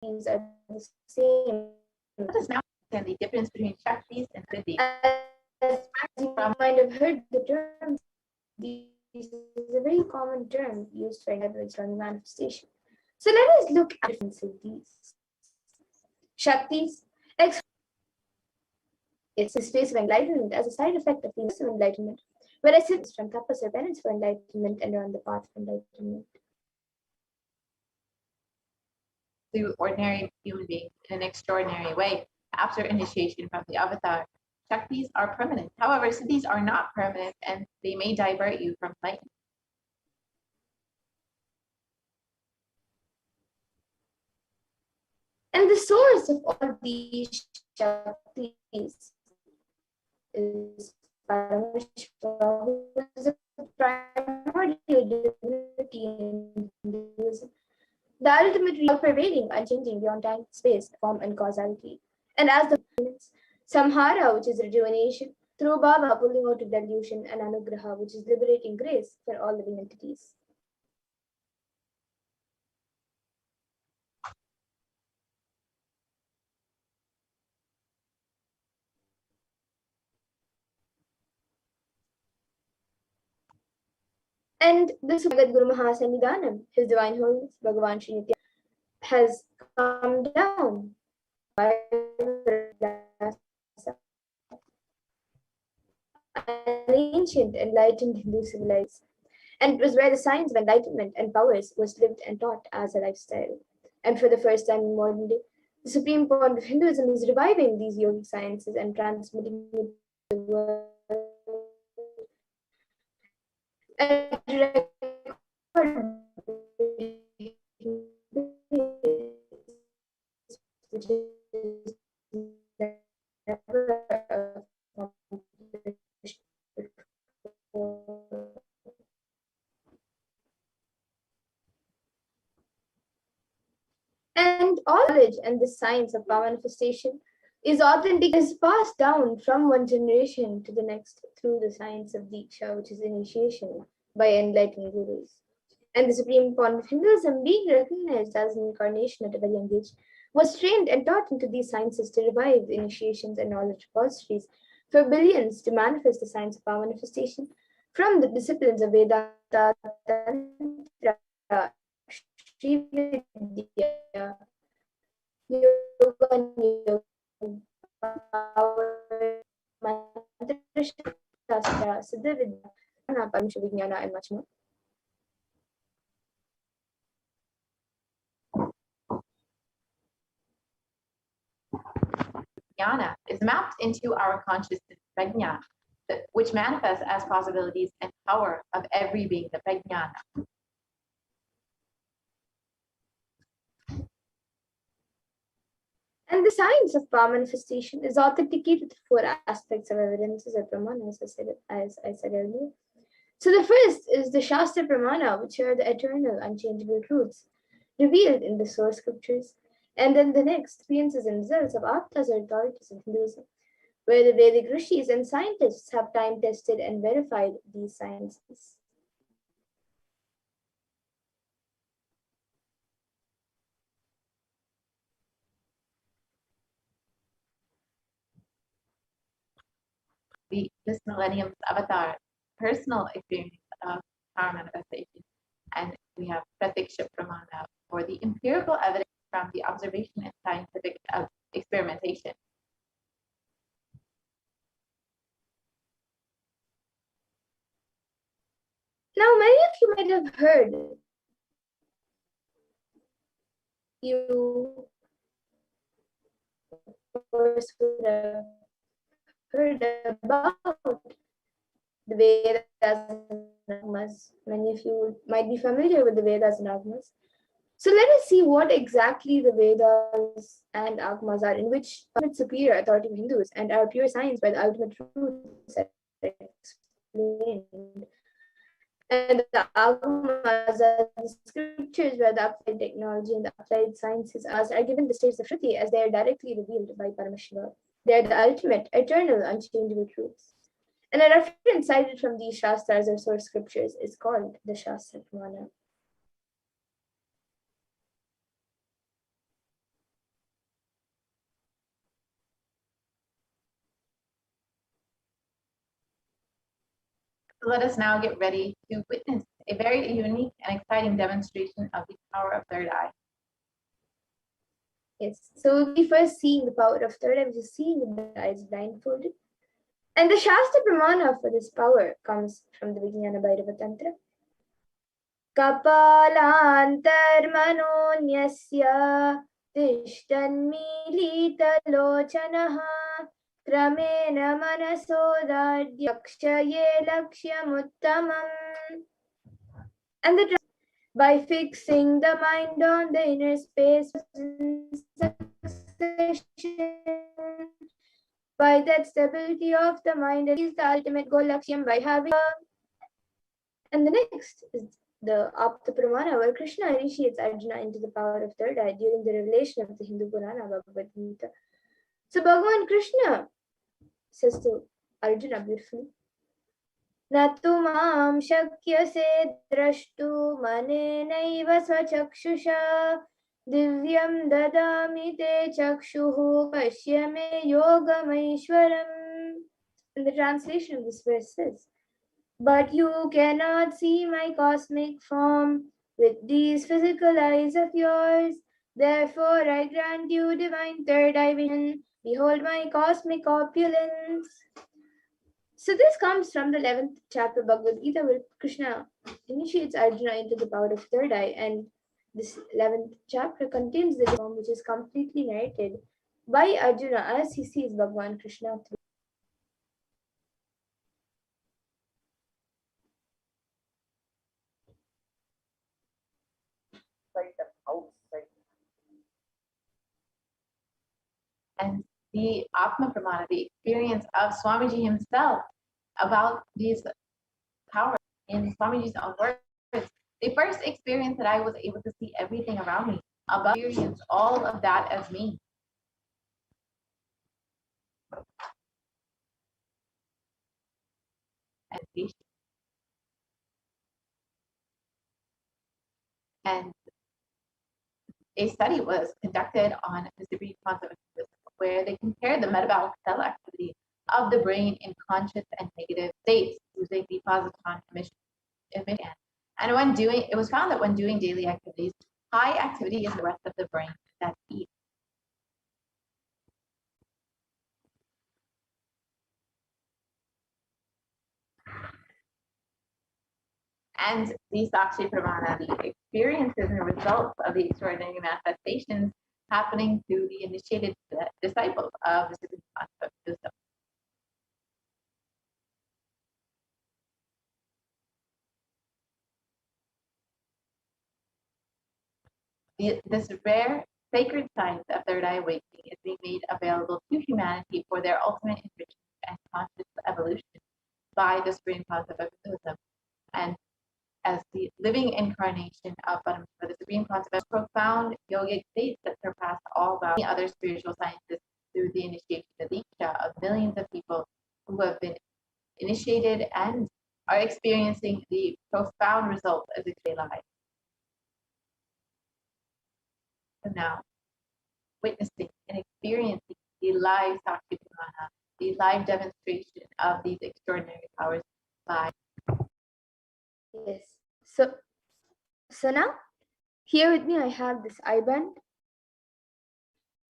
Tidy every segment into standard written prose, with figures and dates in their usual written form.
these are the same. Let us now understand the difference between Shaktis and Siddhis. As you might have heard the term, this is a very common term used for leverage on manifestation. So let us look at the difference of these. Shaktis, it's the space of enlightenment as a side effect of the of enlightenment, whereas Siddhis from tapas or penance for enlightenment and are on the path of enlightenment. To ordinary human beings in an extraordinary way after initiation from the avatar. Shaktis are permanent. However, Siddhis are not permanent and they may divert you from enlightenment. And the source of all these Shaktis is Paramashivoham, who is a primordial divinity in Hinduism. The ultimate all-pervading, unchanging beyond time, space, form, and causality. And as the Samhara, which is rejuvenation, through Baba pulling out of delusion, and Anugraha, which is liberating grace for all living entities. And the Sugat Guru Mahasannidhanam, His Divine Holiness, Bhagavan Sri Nithyananda, has come down by an ancient enlightened Hindu civilization, and it was where the science of enlightenment and powers was lived and taught as a lifestyle. And for the first time in modern day, the supreme point of Hinduism is reviving these yogic sciences and transmitting it to the world. And which is never accomplished before. And all knowledge and the science of power manifestation is authentic, is passed down from one generation to the next through the science of Diksha, which is initiation by enlightened gurus. And the supreme point of Hinduism, being recognized as an incarnation at a very young age, was trained and taught into these sciences to revive the initiations and knowledge repositories for billions to manifest the science of power manifestation from the disciplines of Vedanta, Tantra, Srividya, Yoga, and Power, Mantra Shastra, Siddha Vidya, Paramashivoham, and much more. Jnana is mapped into our consciousness, prajna, which manifests as possibilities and power of every being, the prajnana. And the science of power manifestation is authenticated through four aspects of evidences or pramana, as I said earlier. So the first is the Shastra Pramana, which are the eternal, unchangeable truths revealed in the source scriptures. And then the next, experiences and results of Aptas or authorities of Hinduism, where the Vedic rishis and scientists have time tested and verified these sciences. This millennium's avatar, personal experience of power manifestation. And we have Pratiksha Pramana, or the empirical evidence from the observation and scientific experimentation. Now, many of you might have heard you would have heard about the Vedas and Agmas. Many of you might be familiar with the Vedas and Agmas. So let us see what exactly the Vedas and Agmas are, in which superior authority of Hindus and are pure science by the ultimate truths are explained. And the Agmas are the scriptures where the applied technology and the applied sciences are given the states of Shruti as they are directly revealed by Paramashiva. They are the ultimate, eternal, unchangeable truths. And a reference cited from these Shastras or source scriptures is called the Shastra Pramana. Let us now get ready to witness a very unique and exciting demonstration of the power of third eye. Yes, so we'll be first seeing the power of third eye, which is seeing with the eyes blindfolded. And the Shastra Pramana for this power comes from the Vijnana Bhairava Tantra. Kapalantarmanonyasya tishthanmilitalochanaha kramena manasodadyakshaye lakshyamuttamam. And the by fixing the mind on the inner space in succession, by that stability of the mind is the ultimate goal laksham by having. And the next is the Apta Pramana, where Krishna initiates Arjuna into the power of third eye during the revelation of the Hindu Purana Bhagavad Gita. So Bhagavan Krishna says to Arjuna beautifully, Natu mam shakyase drashtu manenaiva svachakshisha divyam dadami te chakshuhu pashyame yogamaishwaram. And the translation of this verse says, but you cannot see my cosmic form with these physical eyes of yours. Therefore, I grant you divine third eye vision. Behold my cosmic opulence. So this comes from the 11th chapter of Bhagavad Gita, where Krishna initiates Arjuna into the power of third eye, and this 11th chapter contains the form which is completely narrated by Arjuna as he sees Bhagavan Krishna through. And the Atma Pramana, the experience of Swamiji himself about these powers in Swamiji's own words. The first experience that I was able to see everything around me, about experience all of that as me. And patience. And a study was conducted on the supreme concept of wisdom, where they compared the metabolic cell activity of the brain in conscious and negative states using the positron emission. And when doing, it was found that when doing daily activities, high activity is the rest of the brain that eats. And the Sakshi Pramana, the experiences and results of the extraordinary manifestations happening through the initiated disciples of the supreme concept of wisdom. This rare sacred science of third eye awakening is being made available to humanity for their ultimate enrichment and conscious evolution by the supreme concept of wisdom. And as the living incarnation of Paramashiva, the supreme concept of profound yogic states that surpass all the other spiritual sciences through the initiation of Diksha of millions of people who have been initiated and are experiencing the profound results of the day life. So now, witnessing and experiencing the live Sakshi Pramana, the live demonstration of these extraordinary powers by. Yes. So now, here with me I have this eye band,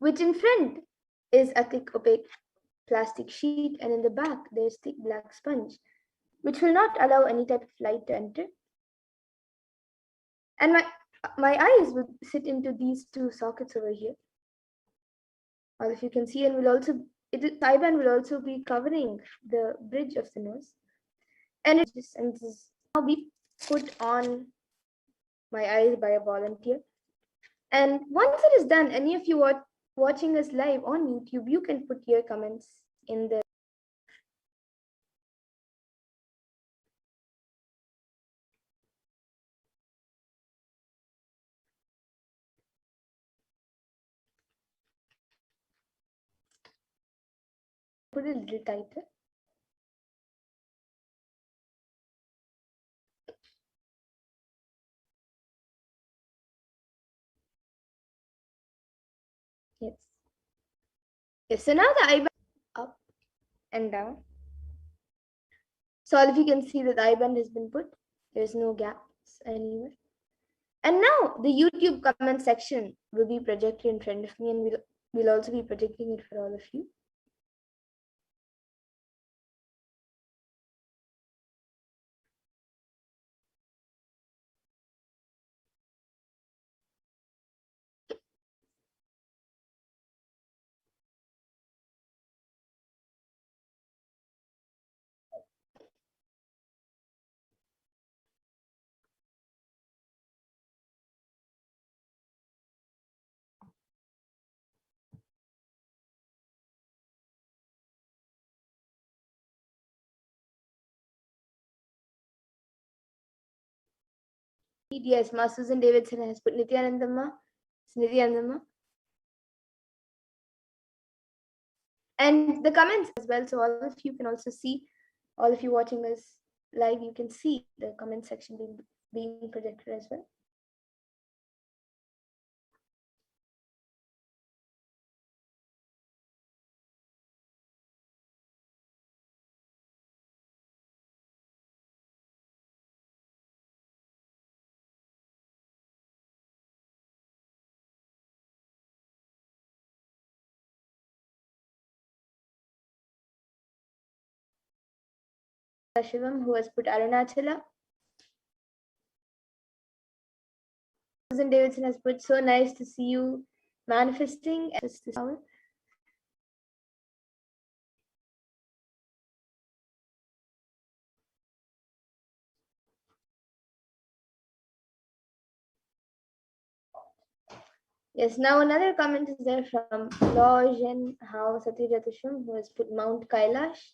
which in front is a thick opaque plastic sheet, and in the back there's thick black sponge, which will not allow any type of light to enter. And my eyes would sit into these two sockets over here. Or if you can see, and will also the eye band will also be covering the bridge of the nose, and this now be put on my eyes by a volunteer. And once it is done, any of you are watching us live on YouTube, you can put your comments in the put it a little tighter. Yes. Yes. So now the eye band up and down. So all of you can see that the I-band has been put. There's no gaps anywhere. And now the YouTube comment section will be projected in front of me, and we'll also be projecting it for all of you. Yes, Ma Susan Davidson has put Nithyanandamma. It's Nithyanandamma. And the comments as well. So all of you can also see, all of you watching us live, you can see the comment section being projected as well. Shivam, who has put Arunachala. Susan Davidson has put, so nice to see you manifesting this power. Yes, now another comment is there from Lojen Hao Satyajatisham, who has put Mount Kailash.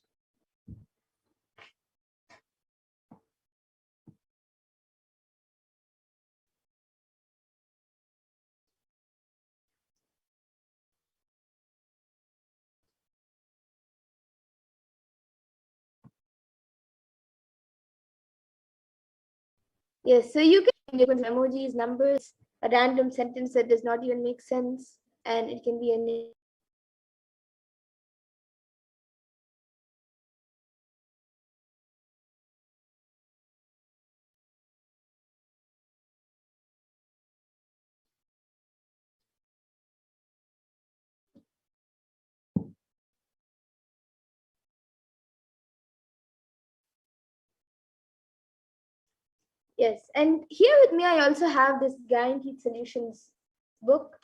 Yes, so you can use emojis, numbers, a random sentence that does not even make sense, and it can be any. Yes, and here with me, I also have this Guaranteed Solutions book.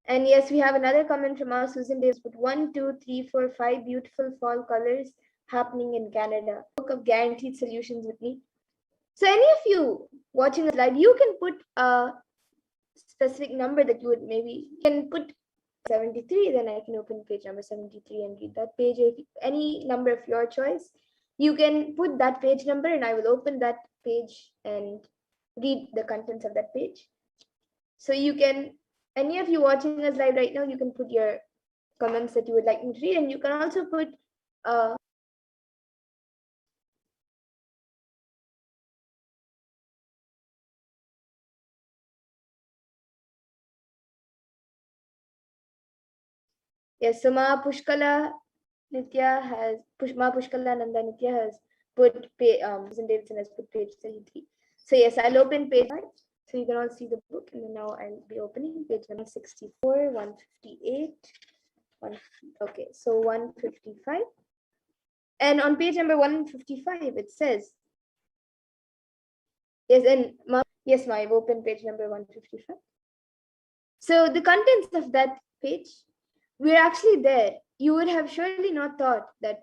And yes, we have another comment from our Susan Davis, but 1, 2, 3, 4, 5 beautiful fall colors happening in Canada. Book of Guaranteed Solutions with me. So any of you watching this live, you can put a specific number that you would maybe can put 73, then I can open page number 73 and read that page. If any number of your choice, you can put that page number and I will open that page and read the contents of that page. So you can, any of you watching us live right now, you can put your comments that you would like me to read, and you can also put yes, so Ma Pushkala Nitya has Ma Pushkala Nanda Nitya has put Susan Davidson has put page 33. So yes, I'll open page 5. So you can all see the book, and then now I'll be opening page 164, 158, okay, so 155. And on page number 155, it says, yes, and yes, I've opened page number 155. So the contents of that page, we're actually there. You would have surely not thought that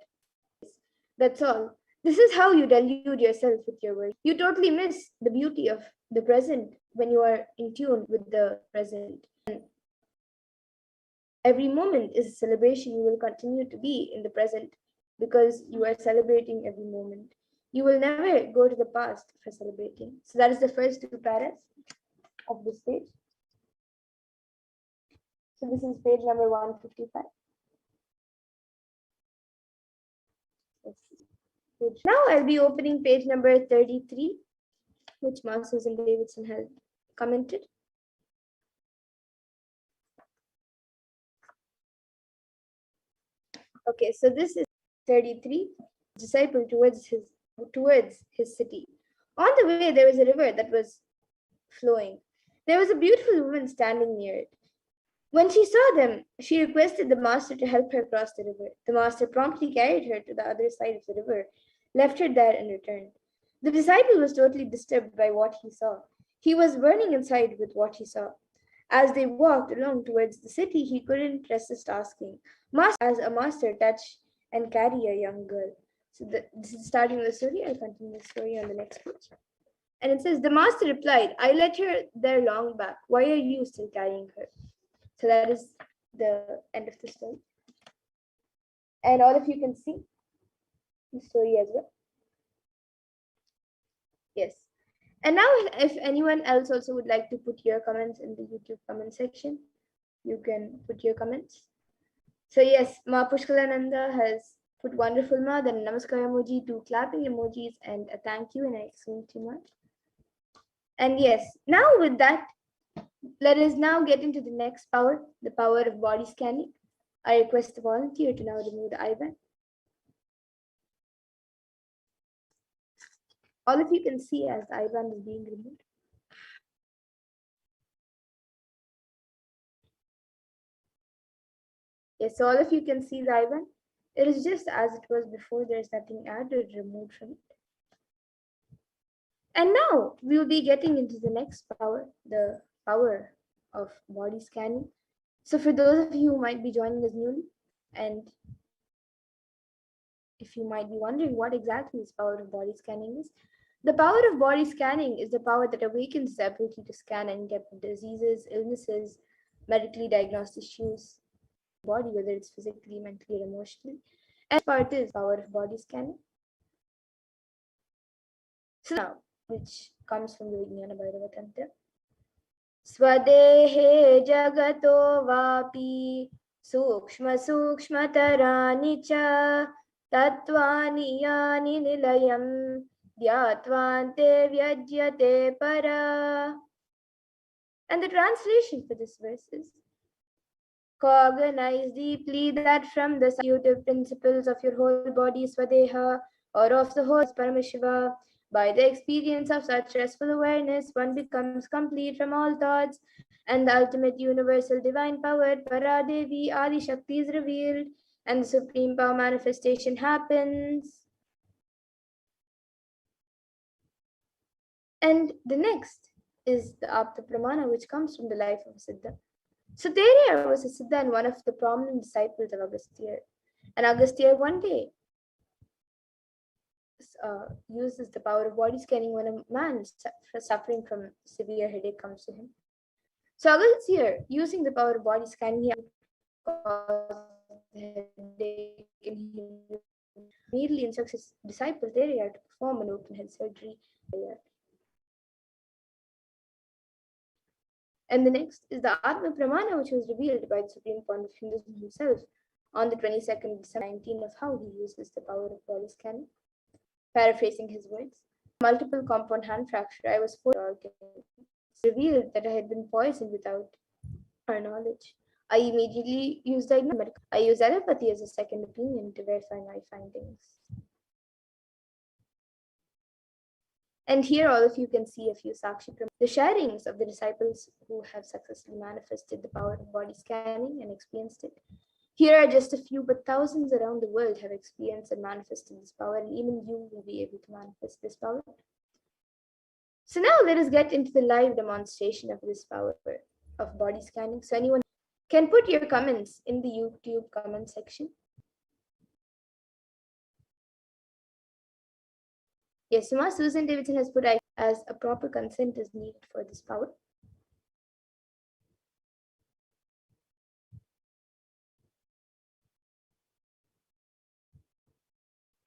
that's all. This is how you delude yourself with your words. You totally miss the beauty of the present when you are in tune with the present. And every moment is a celebration. You will continue to be in the present because you are celebrating every moment. You will never go to the past for celebrating. So that is the first two paras of this page. So this is page number 155. Now I'll be opening page number 33, which Ma Susan Davidson has commented. Okay, so this is 33, disciple towards his towards his city. On the way, there was a river that was flowing. There was a beautiful woman standing near it. When she saw them, she requested the master to help her cross the river. The master promptly carried her to the other side of the river, left her there, and returned. The disciple was totally disturbed by what he saw. He was burning inside with what he saw. As they walked along towards the city, he couldn't resist asking, Master, as a master touch and carry a young girl. So this is starting the story. I'll continue the story on the next page. And it says, the master replied, I let her there long back. Why are you still carrying her? So that is the end of the story. And all of you can see the story as well. Yes. And now, if anyone else also would like to put your comments in the YouTube comment section, you can put your comments. So yes, Ma Pushkalananda has put wonderful Ma, then a namaskar emoji, two clapping emojis, and a thank you and an exclamation mark. And yes, now with that, let us now get into the next power, the power of body scanning. I request the volunteer to now remove the IBAN. All of you can see as the IBAN is being removed. Yes, so all of you can see the IBAN. It is just as it was before, there is nothing added or removed from it. And now we will be getting into the next power, the power of body scanning. So for those of you who might be joining us newly, and if you might be wondering what exactly this power of body scanning is, the power of body scanning is the power that awakens the ability to scan and get diseases, illnesses, medically diagnosed issues, body, whether it's physically, mentally, or emotionally. And part is power of body scanning. So now, which comes from the Vijnana Bhairava Tantra. Swadehe jagato vapi sukshma sukshmataraani cha tatvani yani nilayam dhyatvante vyajyate para. And the translation for this verse is, cognize deeply that from the intuitive principles of your whole body, Swadeha, or of the whole Paramashiva, by the experience of such restful awareness, one becomes complete from all thoughts, and the ultimate universal divine power, Paradevi Adi Shakti, is revealed, and the supreme power manifestation happens. And the next is the Apta Pramana, which comes from the life of Siddha. So Terya was a Siddha and one of the prominent disciples of Agastya. And Agastya one day uses the power of body scanning when a man suffering from severe headache comes to him. So Agastya, using the power of body scanning, he caused headache and he immediately instructs his disciple Terya to perform an open head surgery. And the next is the Atma Pramana, which was revealed by the Supreme Point of Hinduism himself on the 22nd December 19 of how he uses the power of body scanning. Paraphrasing his words, multiple compound hand fracture, I was revealed that I had been poisoned without our knowledge. I immediately used I used allopathy as a second opinion to verify my findings. And here all of you can see a few Sakshi, the sharings of the disciples who have successfully manifested the power of body scanning and experienced it. Here are just a few, but thousands around the world have experienced and manifested this power, and even you will be able to manifest this power. So now let us get into the live demonstration of this power of body scanning. So anyone can put your comments in the YouTube comment section. Yes, Suma Susan Davidson has put as a proper consent is needed for this power.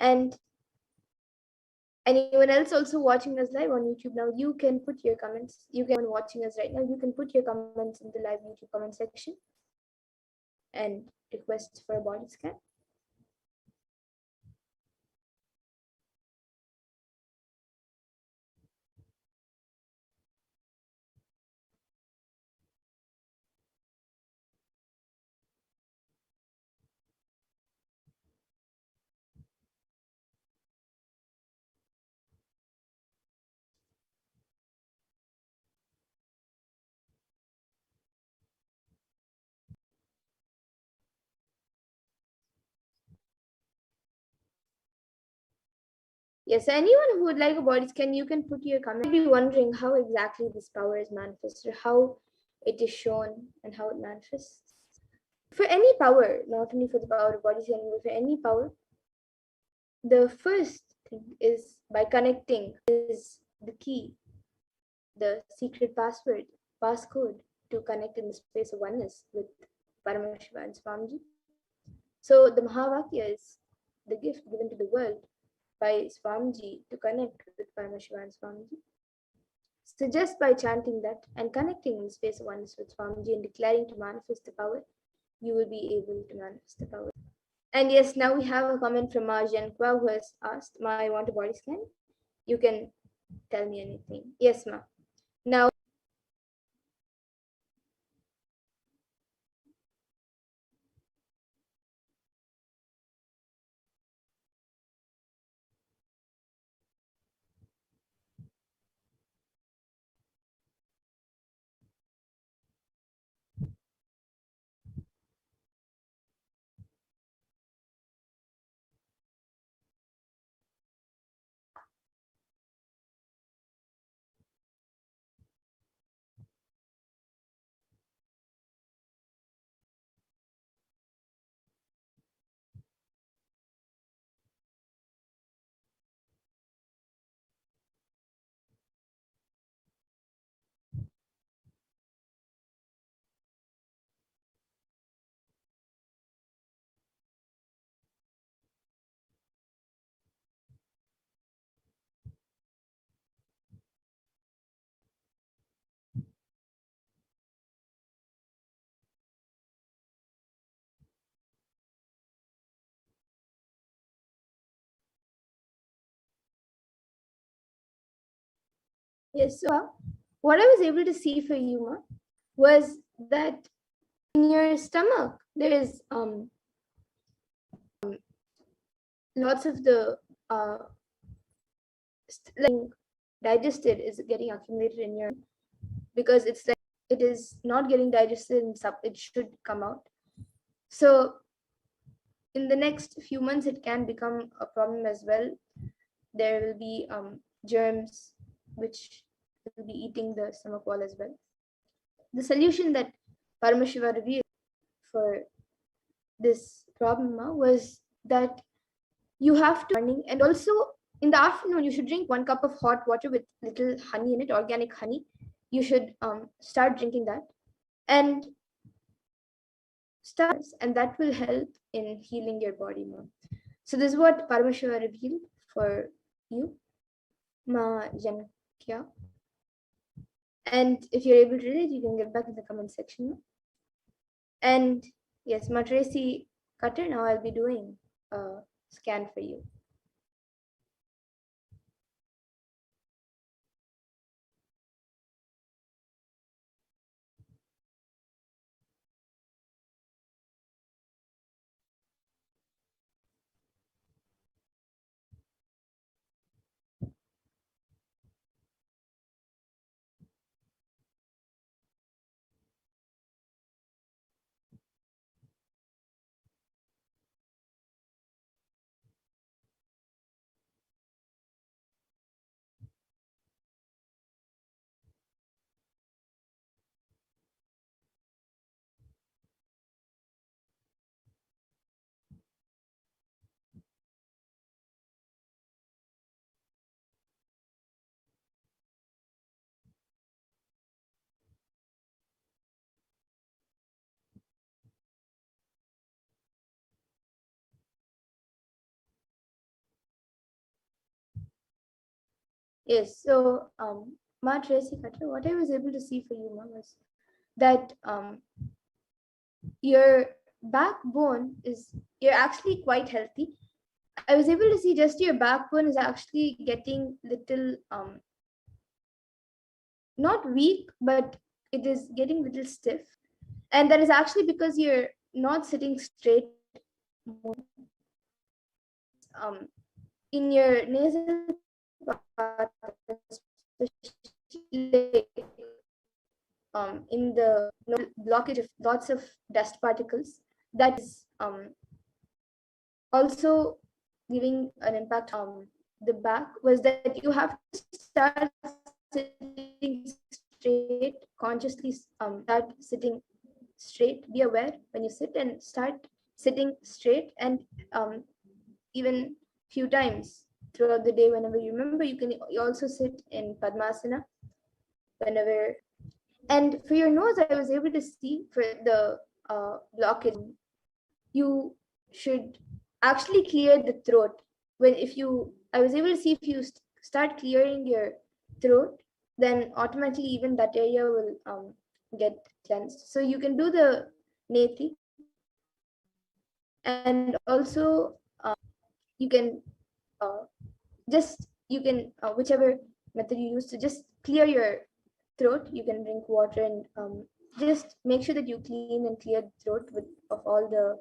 And anyone else also watching us live on YouTube now, you can put your comments. You can watching us right now, you can put your comments in the live YouTube comment section and request for a body scan. Yes, anyone who would like a body scan, you can put your comment. You'll be wondering how exactly this power is manifested, how it is shown, and how it manifests. For any power, not only for the power of body scanning, but for any power, the first thing is by connecting is the key, the secret password, passcode to connect in the space of oneness with Paramashiva and Swamiji. So the Mahavakya is the gift given to the world by Swamiji to connect with Paramashiva and Swamiji. So just by chanting that and connecting in the space of oneness with Swamiji and declaring to manifest the power, you will be able to manifest the power. And yes, now we have a comment from Marjan Kwa who has asked, Ma, I want a body scan. You can tell me anything. Yes, Ma. Now, yes, so what I was able to see for you, Ma, was that in your stomach there is lots of the like digested is getting accumulated in your, because it's like it is not getting digested and it should come out. So in the next few months it can become a problem as well. There will be germs which will be eating the stomach wall as well. The solution that Paramashiva revealed for this problem was that you have to morning, and also in the afternoon you should drink 1 cup of hot water with little honey in it, organic honey. You should start drinking that and stars, and that will help in healing your body more. So this is what Paramashiva revealed for you, Ma Jankya. And if you're able to read it, you can get back in the comment section. And yes, Ma Tracy Cutter, now I'll be doing a scan for you. Yes, so Ma Tracy Cutter, what I was able to see for you, Ma, was that your backbone is, you're actually quite healthy. I was able to see just your backbone is actually getting little not weak, but it is getting little stiff. And that is actually because you're not sitting straight. Um, in your nasal part, especially in the blockage of lots of dust particles, that is also giving an impact the back was that you have to start sitting straight, consciously start sitting straight. Be aware when you sit and start sitting straight, and even few times throughout the day, whenever you remember, you also sit in Padmasana whenever. And for your nose, I was able to see for the blockage, you should actually clear the throat. When if you, I was able to see if you start clearing your throat, then automatically even that area will get cleansed. So you can do the neti, and also you can whichever method you use to just clear your throat. You can drink water and just make sure that you clean and clear the throat of all the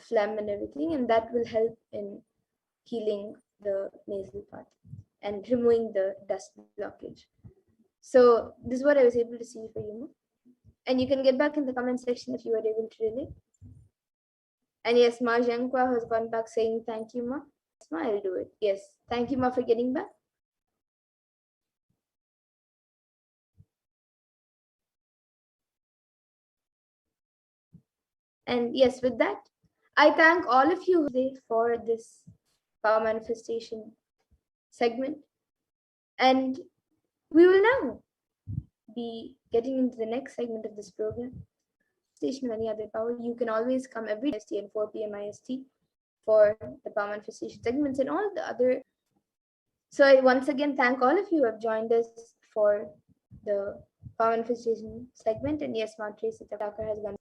phlegm and everything, and that will help in healing the nasal part and removing the dust blockage. So this is what I was able to see for you, and you can get back in the comment section if you were able to relate. And yes, Ma Zhengqua has gone back saying thank you, Ma. Yes, Ma, I'll do it. Yes, thank you, Ma, for getting back. And yes, with that, I thank all of you for this power manifestation segment. And we will now be getting into the next segment of this program. Station of any other power. You can always come every IST and 4 p.m. IST for the power manifestation segments and all the other. So I once again thank all of you who have joined us for the power manifestation segment. And yes, Matre Sitakar has gone.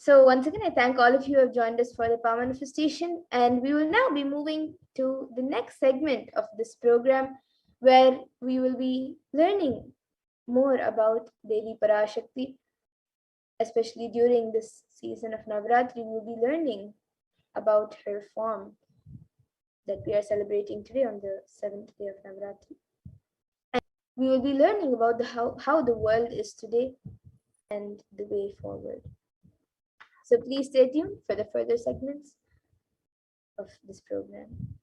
So once again, I thank all of you who have joined us for the power manifestation, and we will now be moving to the next segment of this program, where we will be learning more about Devi Parashakti, especially during this season of Navaratri. We will be learning about her form that we are celebrating today on the 7th day of Navaratri. And we will be learning about how the world is today and the way forward. So please stay tuned for the further segments of this program.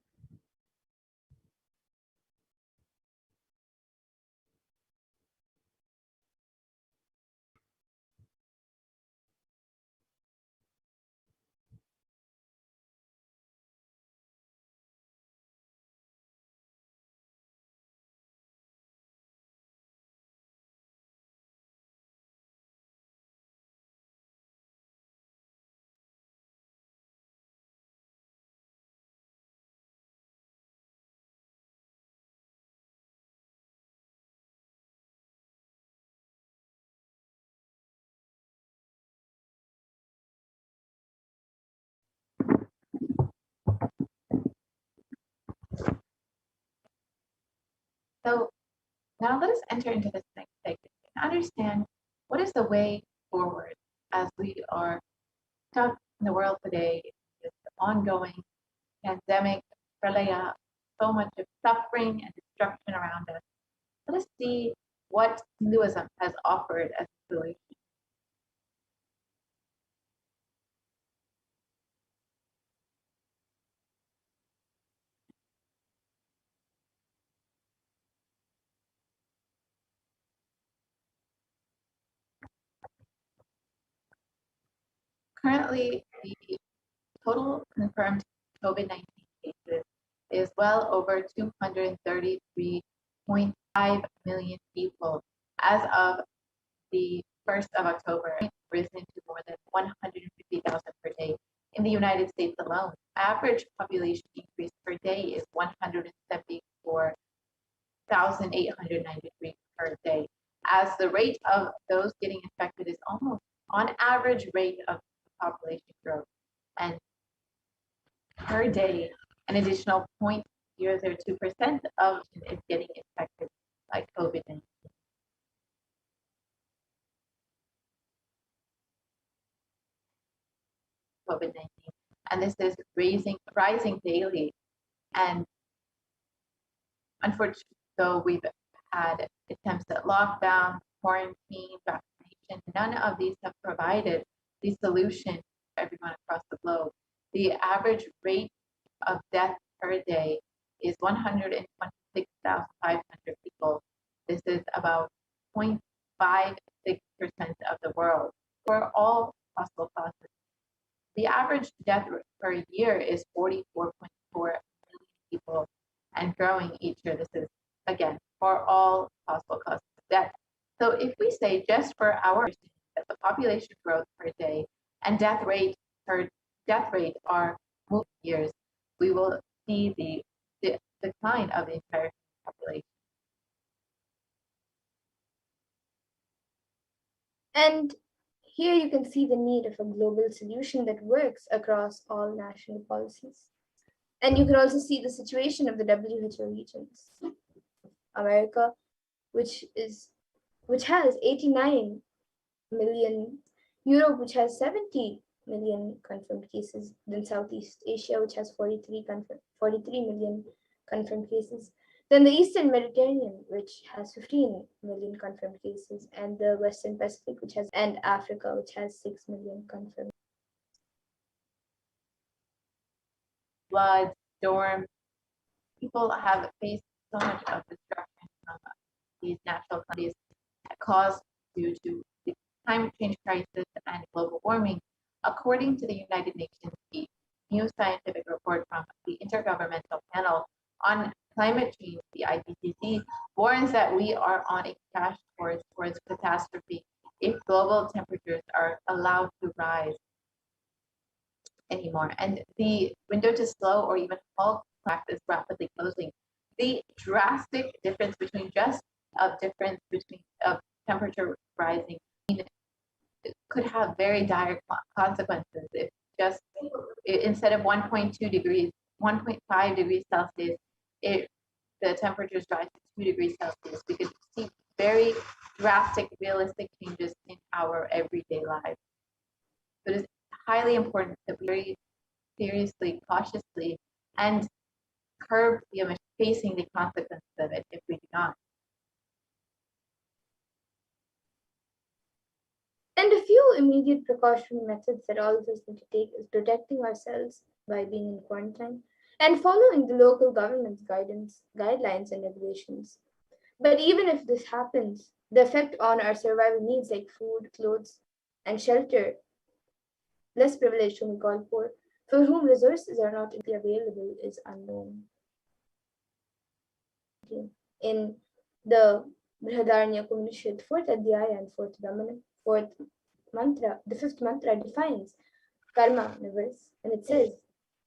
So now let us enter into this next segment and understand what is the way forward as we are stuck in the world today, this ongoing pandemic, pralaya, so much of suffering and destruction around us. Let us see what Hinduism has offered as a solution. Currently, the total confirmed COVID-19 cases is well over 233.5 million people. As of the 1st of October, risen to more than 150,000 per day. In the United States alone, average population increase per day is 174,893 per day, as the rate of those getting infected is almost on average rate of population growth. And per day, an additional 0.002% of is getting infected by COVID-19. COVID-19, and this is rising daily. And unfortunately, though we've had attempts at lockdown, quarantine, vaccination, none of these have provided the solution for everyone across the globe. The average rate of death per day is 126,500 people. This is about 0.56% of the world for all possible causes. The average death per year is 44.4 million people and growing each year. This is, again, for all possible causes of death. So if we say just for our that the population growth per day and death rate are moving years, we will see the decline of the entire population. And here you can see the need of a global solution that works across all national policies. And you can also see the situation of the WHO regions. America, which has 89 million, Europe, which has 70 million confirmed cases, then Southeast Asia, which has 43 million confirmed cases, then the Eastern Mediterranean, which has 15 million confirmed cases, and the Western Pacific, and Africa, which has 6 million confirmed. Floods, storms, people have faced so much of destruction from these natural calamities caused due to the climate change crisis and global warming. According to the United Nations, the new scientific report from the Intergovernmental Panel on Climate Change, the IPCC, warns that we are on a crash towards catastrophe if global temperatures are allowed to rise anymore. And the window to slow or even halt crack is rapidly closing. The drastic difference between temperature rising could have very dire consequences if instead of 1.2 degrees, 1.5 degrees Celsius, the temperatures rise to 2 degrees Celsius. We could see very drastic, realistic changes in our everyday lives. So it is highly important that we very seriously, cautiously, and curb the emission, facing the consequences of it if we do not. And a few immediate precautionary methods that all of us need to take is protecting ourselves by being in quarantine and following the local government's guidelines and regulations. But even if this happens, the effect on our survival needs like food, clothes, and shelter, less privileged whom we call poor, for whom resources are not available, is unknown. In the Brihadaranya Upanishad, 4th Adhyaya and 4th Brahmana, 4th mantra, the 5th mantra defines karma in a verse, and it says,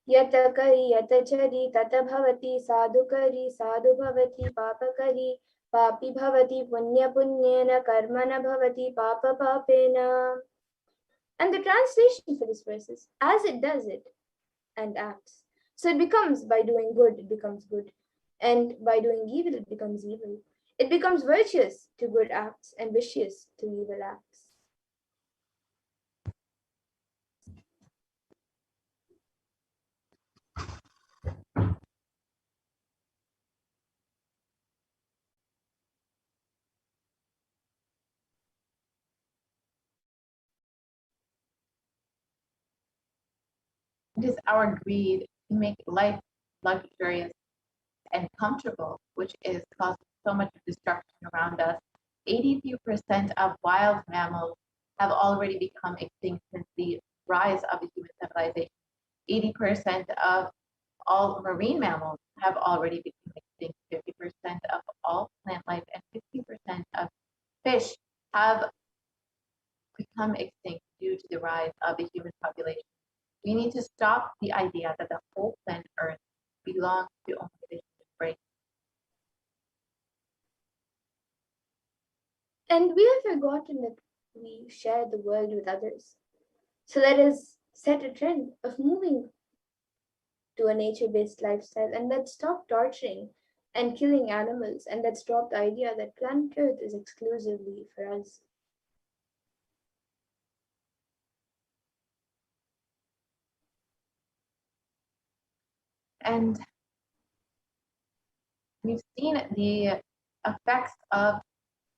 Yata kari, yata chari, tata bhavati, sadhu kari, sadhu bhavati, papa kari, papi bhavati, punya punyena, karmana bhavati, papa papena. And the translation for this verse is, as it does it and acts. So it becomes, by doing good, it becomes good. And by doing evil, it becomes evil. It becomes virtuous to good acts and vicious to evil acts. It is our greed to make life luxurious and comfortable, which is causing so much destruction around us. 82% of wild mammals have already become extinct since the rise of the human civilization. 80% of all marine mammals have already become extinct. 50% of all plant life and 50% of fish have become extinct due to the rise of the human population. We need to stop the idea that the whole planet Earth belongs to only the human race. And we have forgotten that we share the world with others. So let us set a trend of moving to a nature-based lifestyle, and let's stop torturing and killing animals, and let's drop the idea that planet Earth is exclusively for us. And we've seen the effects of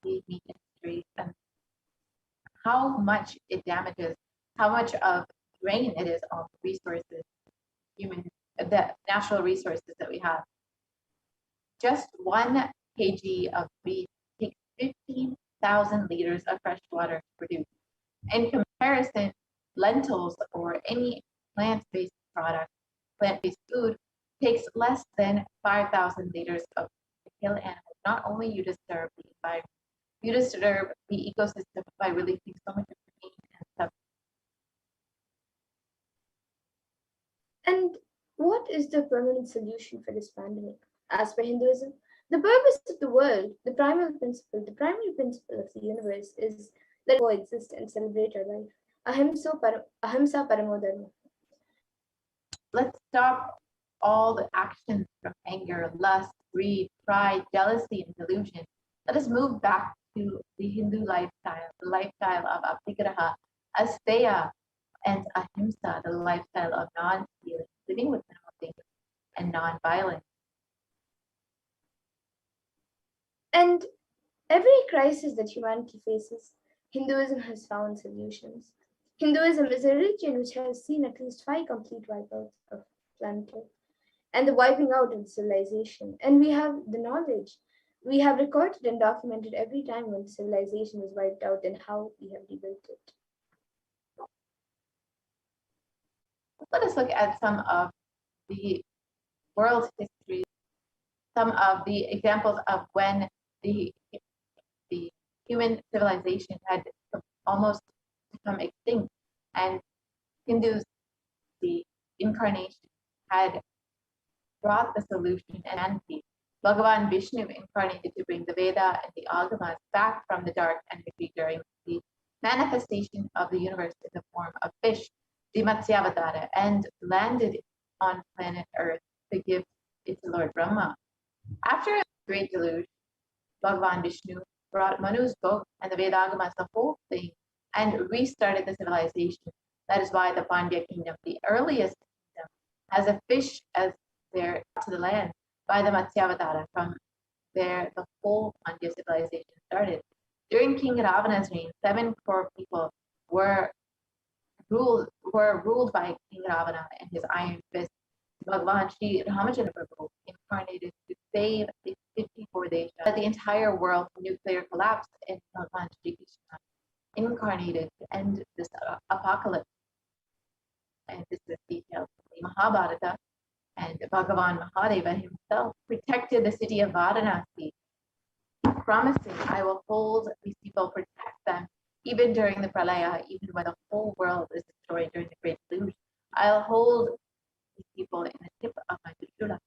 the meat industry and how much it damages, how much of drain it is on resources, the natural resources that we have. just 1 kg of wheat takes 15,000 liters of fresh water to produce. In comparison, lentils or any plant-based product, plant-based food, takes less than 5,000 liters of to kill animals. Not only you disturb the environment, you disturb the ecosystem by releasing so much protein and stuff. And what is the permanent solution for this pandemic? As per Hinduism, the purpose of the world, the primary principle of the universe is that we coexist and celebrate our life. Ahimsa Paramo Dharma. Let's stop all the actions from anger, lust, greed, pride, jealousy, and delusion. Let us move back to the Hindu lifestyle, the lifestyle of aptigraha, asteya, and ahimsa, the lifestyle of non-stealing, living with minimal danger, and non-violence. And every crisis that humanity faces, Hinduism has found solutions. Hinduism is a religion which has seen at least 5 complete wipeouts of planet Earth and the wiping out of civilization. And we have the knowledge. We have recorded and documented every time when civilization was wiped out and how we have rebuilt it. Let us look at some of the world history, some of the examples of when the human civilization had almost become extinct, and Hindus, the incarnation, had brought the solution and humanity. Bhagavan Vishnu incarnated to bring the Veda and the Agamas back from the dark energy during the manifestation of the universe in the form of fish, the Matsyavatara, and landed on planet Earth to give it to Lord Brahma. After a great deluge, Bhagavan Vishnu brought Manu's book and the Vedagamas, the whole thing, and restarted the civilization. That is why the Pandya kingdom, the earliest kingdom, has a fish as their to the land by the Matsyavatara. From there, the whole Pandya civilization started. During King Ravana's reign, 7 crore people were ruled by King Ravana and his iron fist. Bhagavan Sri Ramachandra Prabhu incarnated to save the 54 Desha. But the entire world nuclear collapse, and Bhagavan Sri Krishna incarnated to end this apocalypse. And this is detailed in the Mahabharata. And Bhagavan Mahadeva himself protected the city of Varanasi, promising, I will hold these people, protect them, even during the pralaya, even when the whole world is destroyed during the great deluge. I'll hold these people in the tip of my trishula.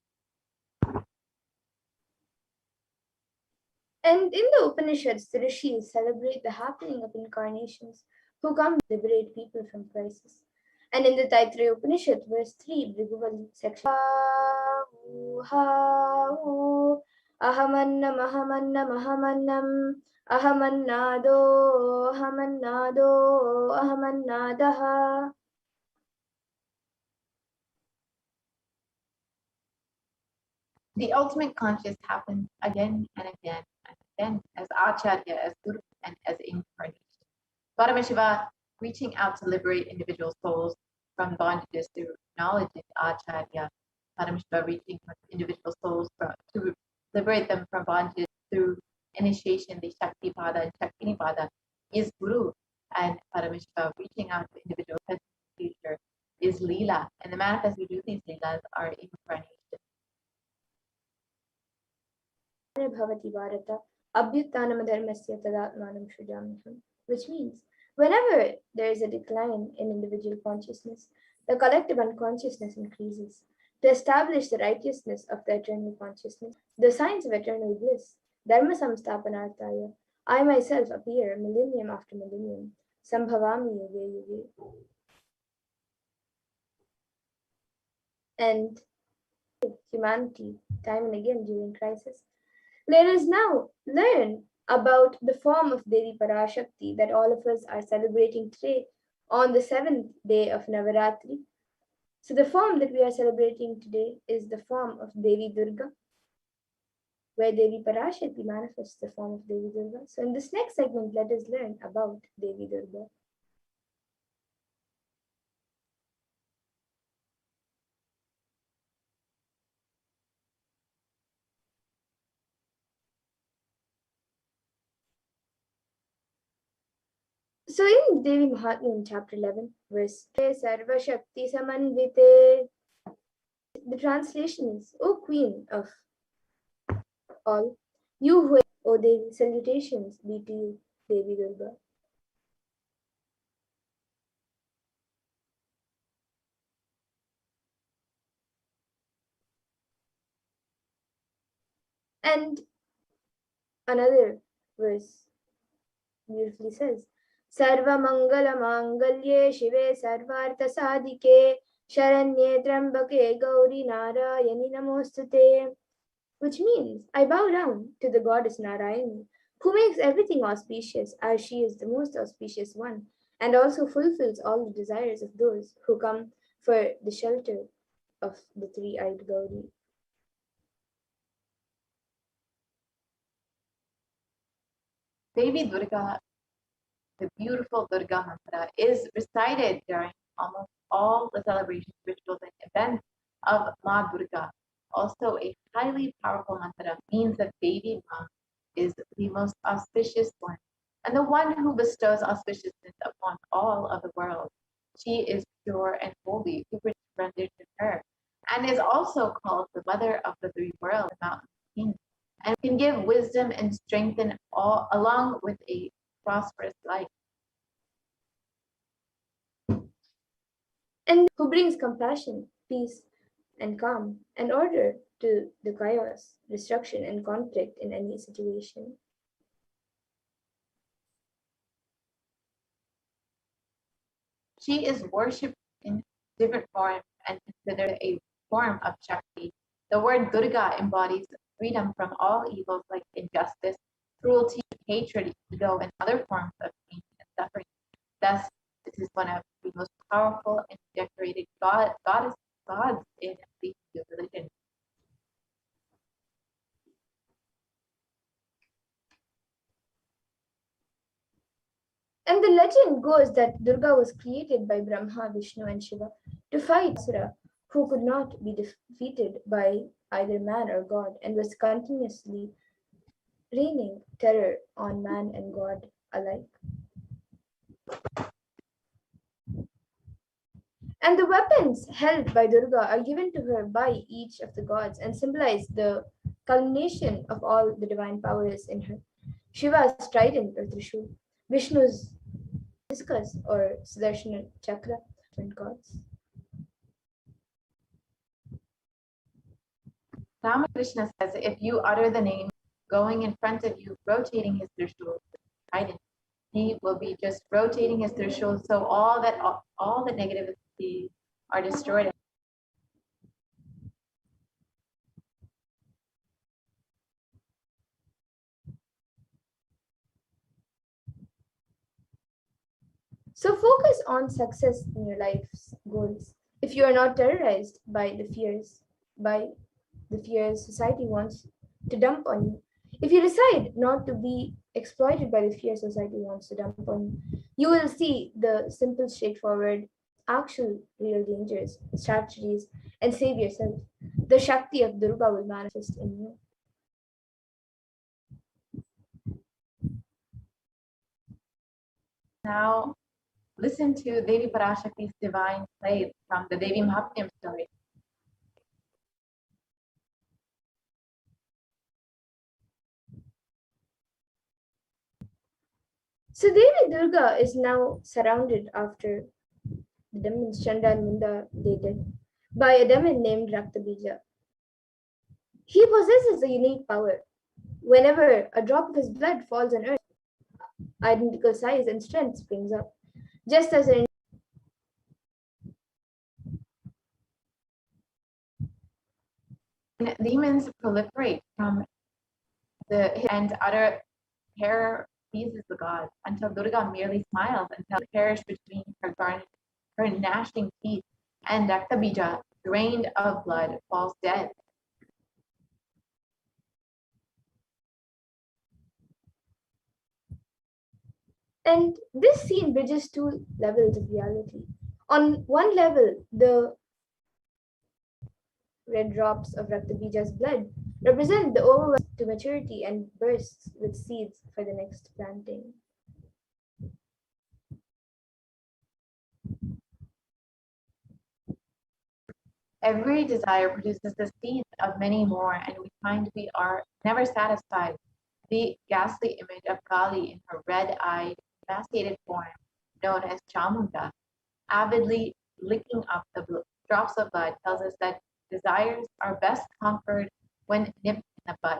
And in the Upanishads, the rishis celebrate the happening of incarnations who come to liberate people from crisis. And in the Taittiriya Upanishad, verse 3, Bhriguvali section, ahamannam ahamannam ahamannam ahamannado ahamannado ahamannadaha. The ultimate conscious happens again and again and again as Acharya, as Guru, and as incarnation. Paramashiva reaching out to liberate individual souls from bondages through knowledge is Acharya. Paramashiva reaching individual souls to liberate them from bondages through initiation, the Shakti Pada and Shakti Pada, is Guru. And Paramashiva reaching out to individuals in the future is Leela. And the manifest who do these Leelas are incarnation. Bhavati Bharata Abhyuttanam Dharmasya Tadatmanam Shrujamiham, which means whenever there is a decline in individual consciousness, the collective unconsciousness increases. To establish the righteousness of the eternal consciousness, the signs of eternal bliss, Dharma Samstapanarthaya, I myself appear millennium after millennium, Sambhavami Yuge Yuge. And humanity, time and again during crisis, let us now learn about the form of Devi Parashakti that all of us are celebrating today on the 7th day of Navaratri. So the form that we are celebrating today is the form of Devi Durga, where Devi Parashakti manifests the form of Devi Durga. So in this next segment, let us learn about Devi Durga. So in Devi Mahatmyam, chapter 11, verse Sarva Shakti Samanvite, the translation is, O Queen of all, you who, O Devi, salutations be to you, Devi Durga. And another verse beautifully says, Sarva Mangala Mangalye Shive Sarvartha Sadike Sharanye Trambake Gauri Narayani Namostute, which means, I bow down to the goddess Narayani, who makes everything auspicious, as she is the most auspicious one, and also fulfills all the desires of those who come for the shelter of the three-eyed Gauri. Devi Durga, the beautiful Durga mantra, is recited during almost all the celebrations, rituals, and events of Ma Durga. Also, a highly powerful mantra means that Devi Ma is the most auspicious one and the one who bestows auspiciousness upon all of the world. She is pure and holy, who rendered to her, and is also called the mother of the three worlds, the mountain king, and can give wisdom and strengthen all along with a prosperous life. And who brings compassion, peace, and calm and order to the chaos, destruction, and conflict in any situation. She is worshipped in different forms and considered a form of Shakti. The word Durga embodies freedom from all evils like injustice, cruelty, hatred, ego, and other forms of pain and suffering. Thus, this is one of the most powerful and decorated gods in the Hindu religion. And the legend goes that Durga was created by Brahma, Vishnu, and Shiva to fight Asura, who could not be defeated by either man or God, and was continuously raining terror on man and God alike. And the weapons held by Durga are given to her by each of the gods and symbolize the culmination of all the divine powers in her. Shiva's trident or Trishul, Vishnu's discus or Sudarshana chakra, twin gods. Ramakrishna says if you utter the name going in front of you, rotating his Trishul, trident, he will be just rotating his Trishul, so all the negativity are destroyed. So focus on success in your life's goals. If you are not terrorized by the fears society wants to dump on you, if you decide not to be exploited by the fear society wants to dump on you, you will see the simple, straightforward, actual, real dangers, strategies, and save yourself. The Shakti of Durga will manifest in you. Now, listen to Devi Parashakti's divine play from the Devi Mahatmyam story. So Devi Durga is now surrounded after the demons Chanda and Munda they did by a demon named Raktabija. He possesses a unique power. Whenever a drop of his blood falls on earth, identical size and strength springs up. Just as an demons proliferate from the and utter terror seizes the god until Durga merely smiles until it perish between her gnashing teeth, and Raktabija, drained of blood, falls dead. And this scene bridges two levels of reality. On one level, the red drops of Raktabija's blood represent the overwhelm to maturity and bursts with seeds for the next planting. Every desire produces the seeds of many more, and we find we are never satisfied. The ghastly image of Kali in her red-eyed, emaciated form, known as Chamunda, avidly licking up the drops of blood, tells us that desires are best conquered when nipped in the bud.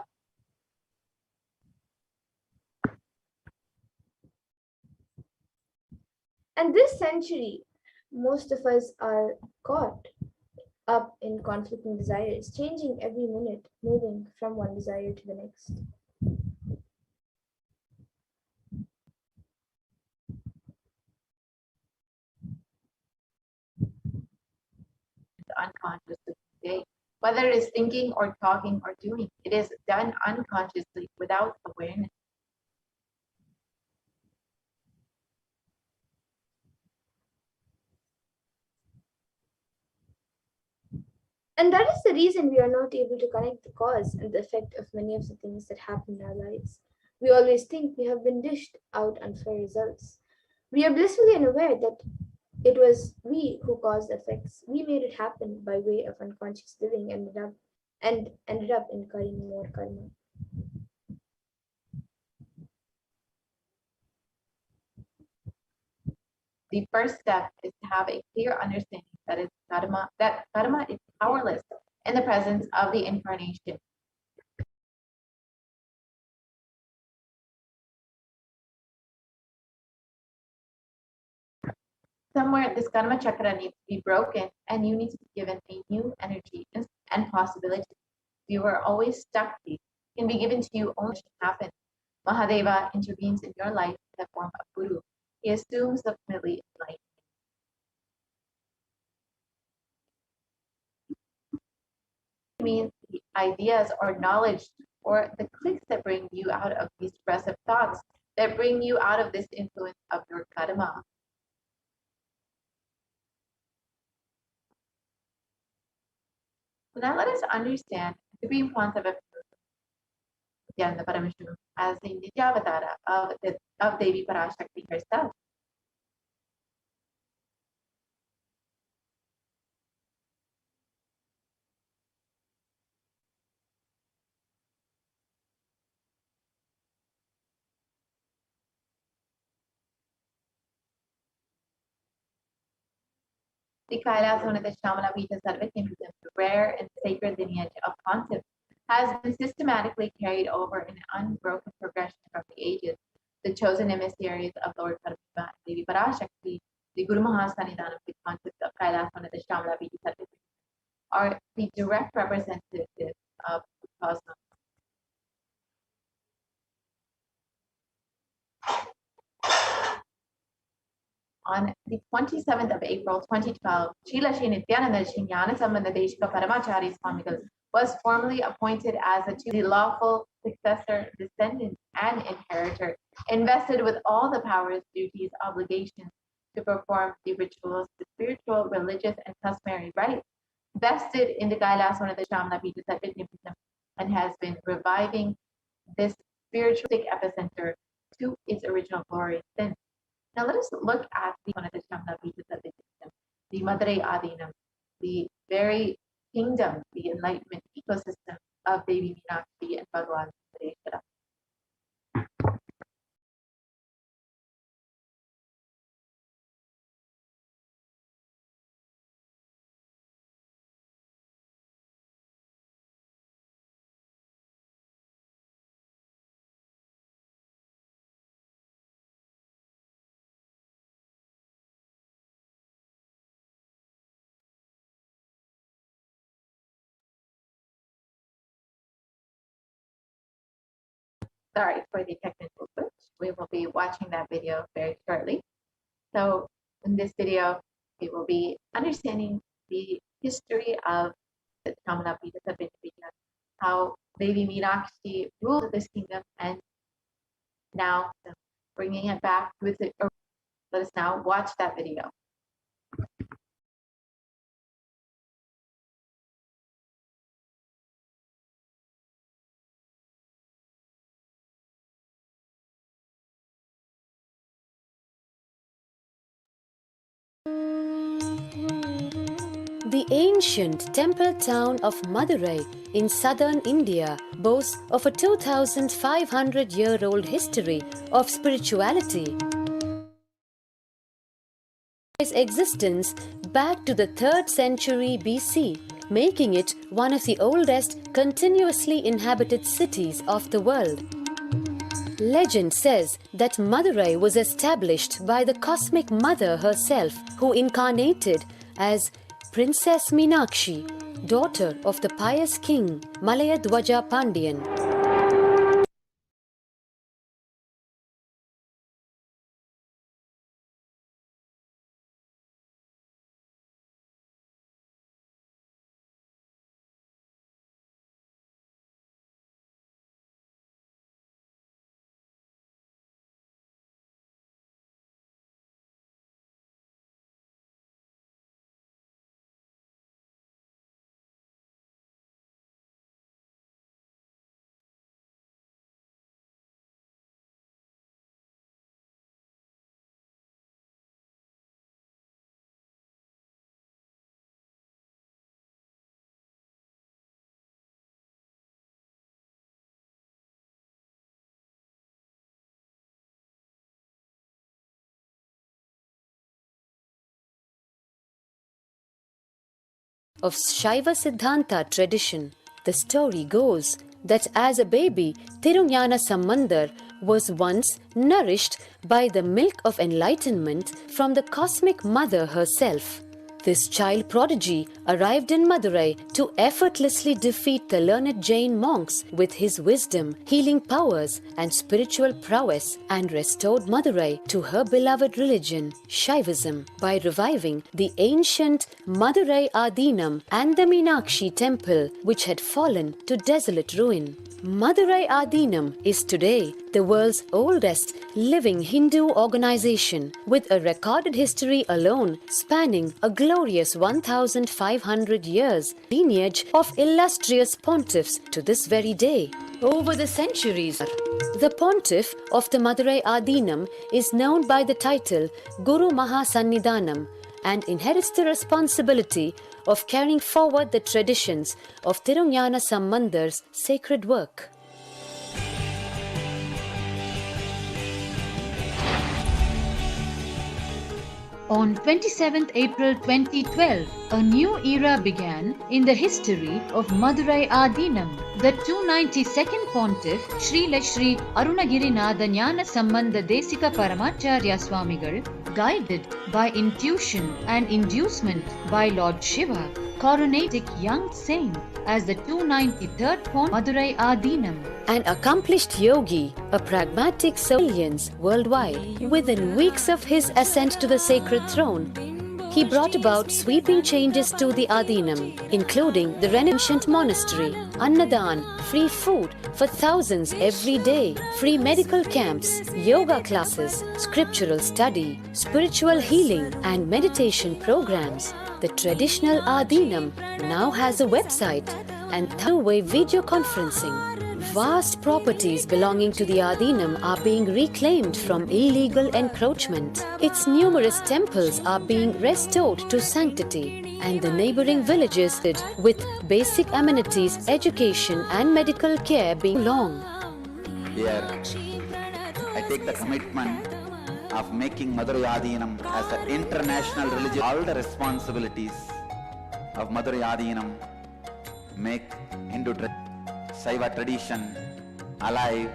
And this century, most of us are caught up in conflicting desires, changing every minute, moving from one desire to the next. Unconsciously today. Whether it is thinking or talking or doing, it is done unconsciously without awareness. And that is the reason we are not able to connect the cause and the effect of many of the things that happen in our lives. We always think we have been dished out unfair results. We are blissfully unaware that it was we who caused the effects. We made it happen by way of unconscious living and ended up incurring more karma. The first step is to have a clear understanding that karma is powerless in the presence of the incarnation. Somewhere this karma chakra needs to be broken and you need to be given a new energy and possibility. You are always stuck. These can be given to you only to happen. Mahadeva intervenes in your life in the form of Guru. He assumes the completely enlightenment. Means the ideas or knowledge or the clicks that bring you out of these depressive thoughts, that bring you out of this influence of your karma. So now let us understand the supreme concept of Nithyananda Paramashivam as the Nityavatara of Devi Parashakti herself. The Kailasa, one of the Shamana Pita Sarvakimpitam, the rare and sacred lineage of pontiffs, has been systematically carried over in an unbroken progression from the ages. The chosen emissaries of Lord Paramashiva and Devi Parashakti, the Guru Mahasannidhanam, the pontiffs of Kailasa, one of the Shamana Pita Sarvakimpitam, are the direct representatives of the cosmos. On the 27th of April 2012, Srila Shri Nithyananda Shri Jnana Sambandha Deshika Paramacharya Swamigal was formally appointed as the lawful successor, descendant, and inheritor, invested with all the powers, duties, obligations to perform the rituals, the spiritual, religious, and customary rites vested in the Kailasa, one of the Shamana Pita Satvinipitam, and has been reviving this spiritualistic epicenter to its original glory since. Now let us look at the Madurai Adinam, the very kingdom, the enlightenment ecosystem of Devi Meenakshi and Bhagavan Sareshwara. Sorry for the technical glitch. We will be watching that video very shortly. So in this video, we will be understanding the history of the Shamana Pita Satvinipitam, how Devi Meenakshi ruled this kingdom, and now bringing it back to its. Let us now watch that video. The ancient temple town of Madurai in southern India boasts of a 2,500-year-old history of spirituality. Its existence back to the 3rd century BC, making it one of the oldest continuously inhabited cities of the world. Legend says that Madurai was established by the cosmic mother herself, who incarnated as Princess Meenakshi, daughter of the pious king Malayadwaja Pandian. Of Shaiva Siddhanta tradition, the story goes that as a baby, Tirunjana Sambandar was once nourished by the milk of enlightenment from the cosmic mother herself. This child prodigy arrived in Madurai to effortlessly defeat the learned Jain monks with his wisdom, healing powers, and spiritual prowess, and restored Madurai to her beloved religion, Shaivism, by reviving the ancient Madurai Adinam and the Meenakshi temple, which had fallen to desolate ruin. Madurai Adinam is today the world's oldest living Hindu organization, with a recorded history alone spanning a glorious 1,500 years, lineage of illustrious pontiffs to this very day. Over the centuries, the pontiff of the Madurai Adinam is known by the title Guru Mahasannidhanam and inherits the responsibility of carrying forward the traditions of Tirunjana Sambandar's sacred work. On 27th April 2012, a new era began in the history of Madurai Adinam. The 292nd Pontiff, Srila Sri Arunagirinatha Jnana Sambandha Desika Paramacharya Swamigal, guided by intuition and inducement by Lord Shiva, coronated young saint as the 293rd Pontiff Madurai Adinam. An accomplished yogi, a pragmatic civilians worldwide. Within weeks of his ascent to the sacred throne, he brought about sweeping changes to the Adinam, including the ancient monastery, Annadan, free food for thousands every day, free medical camps, yoga classes, scriptural study, spiritual healing, and meditation programs. The traditional Adinam now has a website and two-way video conferencing. Vast properties belonging to the Adinam are being reclaimed from illegal encroachment. Its numerous temples are being restored to sanctity, and the neighboring villages with basic amenities, education and medical care being long. Here, I take the commitment of making Madurai Adinam as an international religion. All the responsibilities of Madurai Adinam make Hindu Saiva tradition alive,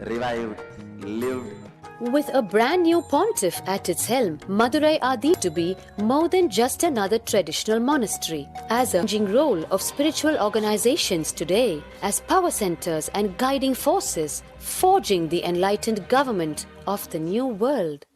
revived, lived. With a brand new pontiff at its helm, Madurai Adi to be more than just another traditional monastery, as a changing role of spiritual organizations today, as power centers and guiding forces, forging the enlightened government of the new world.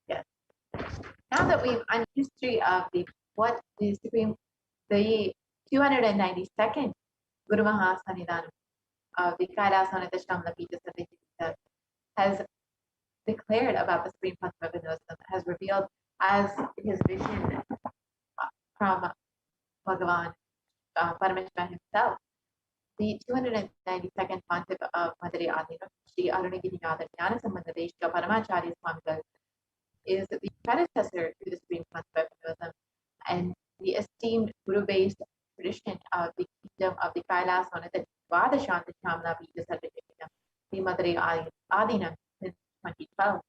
Yes. Now that we've on history of the 292nd Guru Mahasanidhanam of the Kailasa has declared about the Supreme Concept of Hinduism, has revealed as his vision from Bhagavan Paramashivoham himself. The 292nd Pontiff of Madhuri Adinam, Sri Arunagiri-Nada Jnanasambandha Paramacharya Swamigal, is the predecessor to the Supreme Concept of Hinduism and the esteemed Guru-based tradition of the kingdom of the Kailasa on the Dvadashanta Shamla Bija Sarvajikam, the Madhuri Adinam since 2012.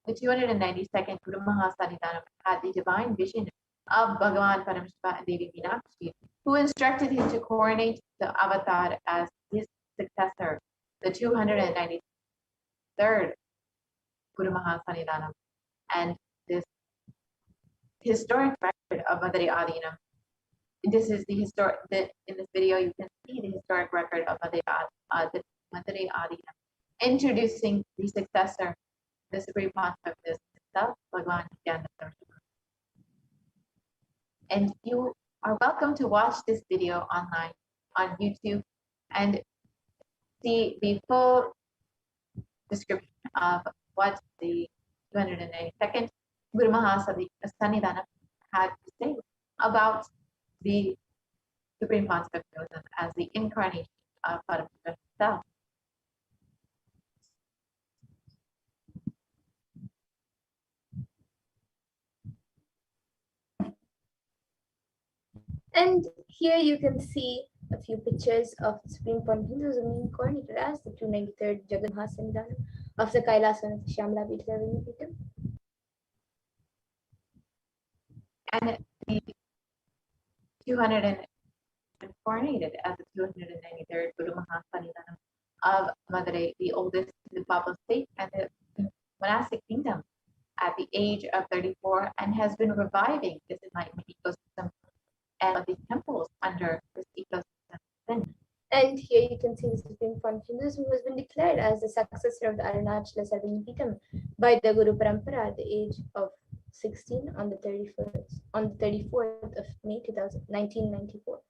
The 292nd Guru Mahasanidhanam had the divine vision of Bhagavan Paramashiva and Devi Meenakshi, who instructed him to coronate the avatar as his successor, the 293rd Guru Mahasanidhanam. And this historic record of Madhuri Adinam, this is the historic, in this video you can see the historic record of Madhuri Adinam, introducing the successor, the Supreme Pontiff of this himself, Bhagavan Nithyananda Paramashivam. And you are welcome to watch this video online on YouTube and see the full description of what the 292nd Guru Mahasanidhanam had to say about the Supreme Pontiff of Hinduism as the incarnation of Paramashiva himself. And here you can see a few pictures of the Supreme Pontiff of Hinduism incarnated as the 293rd Jagat Mahasanidhanam of the Kailasa Shamla Pita. And the 200 coronated as the 293rd Guru Mahasanidhanam of Madurai, the oldest in the Papal state and the monastic kingdom, at the age of 34, and has been reviving this enlightenment ecosystem and the temples under this ecosystem. And here you can see the Supreme Pontiff of Hinduism, who has been declared as the successor of the Arunachala Sarvajnipitam by the Guru Parampara at the age of 16 on the 34th of May 1994.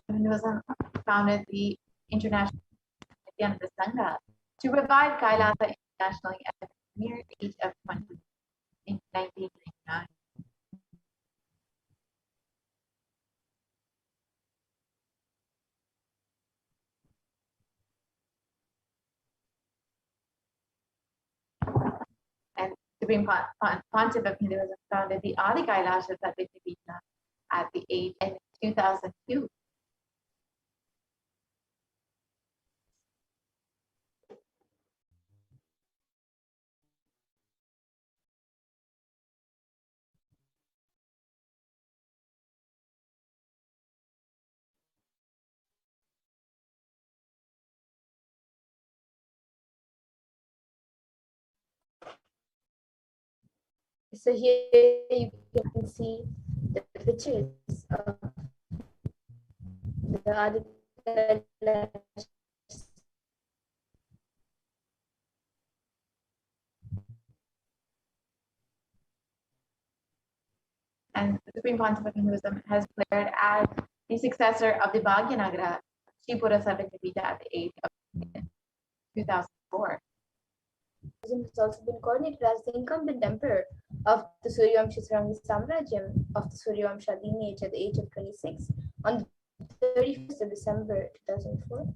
Hinduism founded the International Nithyananda Sangha to revive Kailasa internationally at the mere age of 20 in 1999. And Supreme Pontiff of Hinduism founded the Adi Kailasa Sarvajnipita at the age in 2002. So here you can see the pictures of the Adi And the Supreme Pontiff of Hinduism has declared as the successor of the Bhagyanagara Shivpura Sarvajnipita at the age of 2004. has also been coordinated as the incumbent emperor of the Suryavamsha Sarangi Samrajyam of the Suryavamsha lineage at the age of 26 on the 31st of December 2004.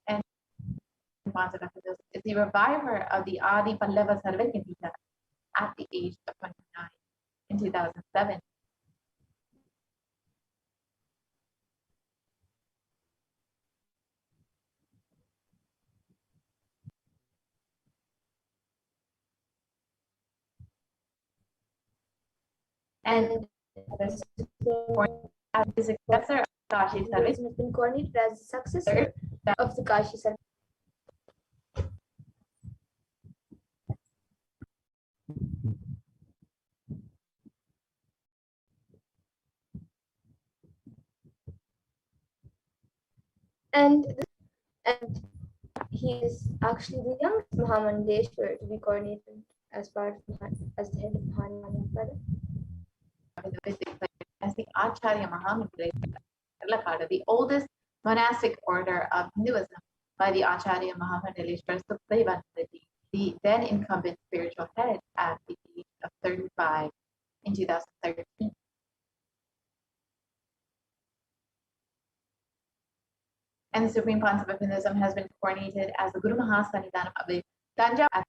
And Pontiff of Hinduism is the reviver of the Adi Pallava Sarvajnipita age of 29 in 2007. And as the successor of Kashi Sarvit has been coronated as the successor of the Kashi Sarvit. And he is actually the youngest Mahamandeshwar to be coronated as part of as the head of Mahamandeshwar. as the Acharya Mahamandaleshwar, the oldest monastic order of Hinduism by the Acharya Mahamandaleshwar Sukhdevanandaji, the then incumbent spiritual head at the age of 35 in 2013. And the Supreme Pontiff of Hinduism has been coronated as the Guru Mahasannidhanam of the Tanjavur.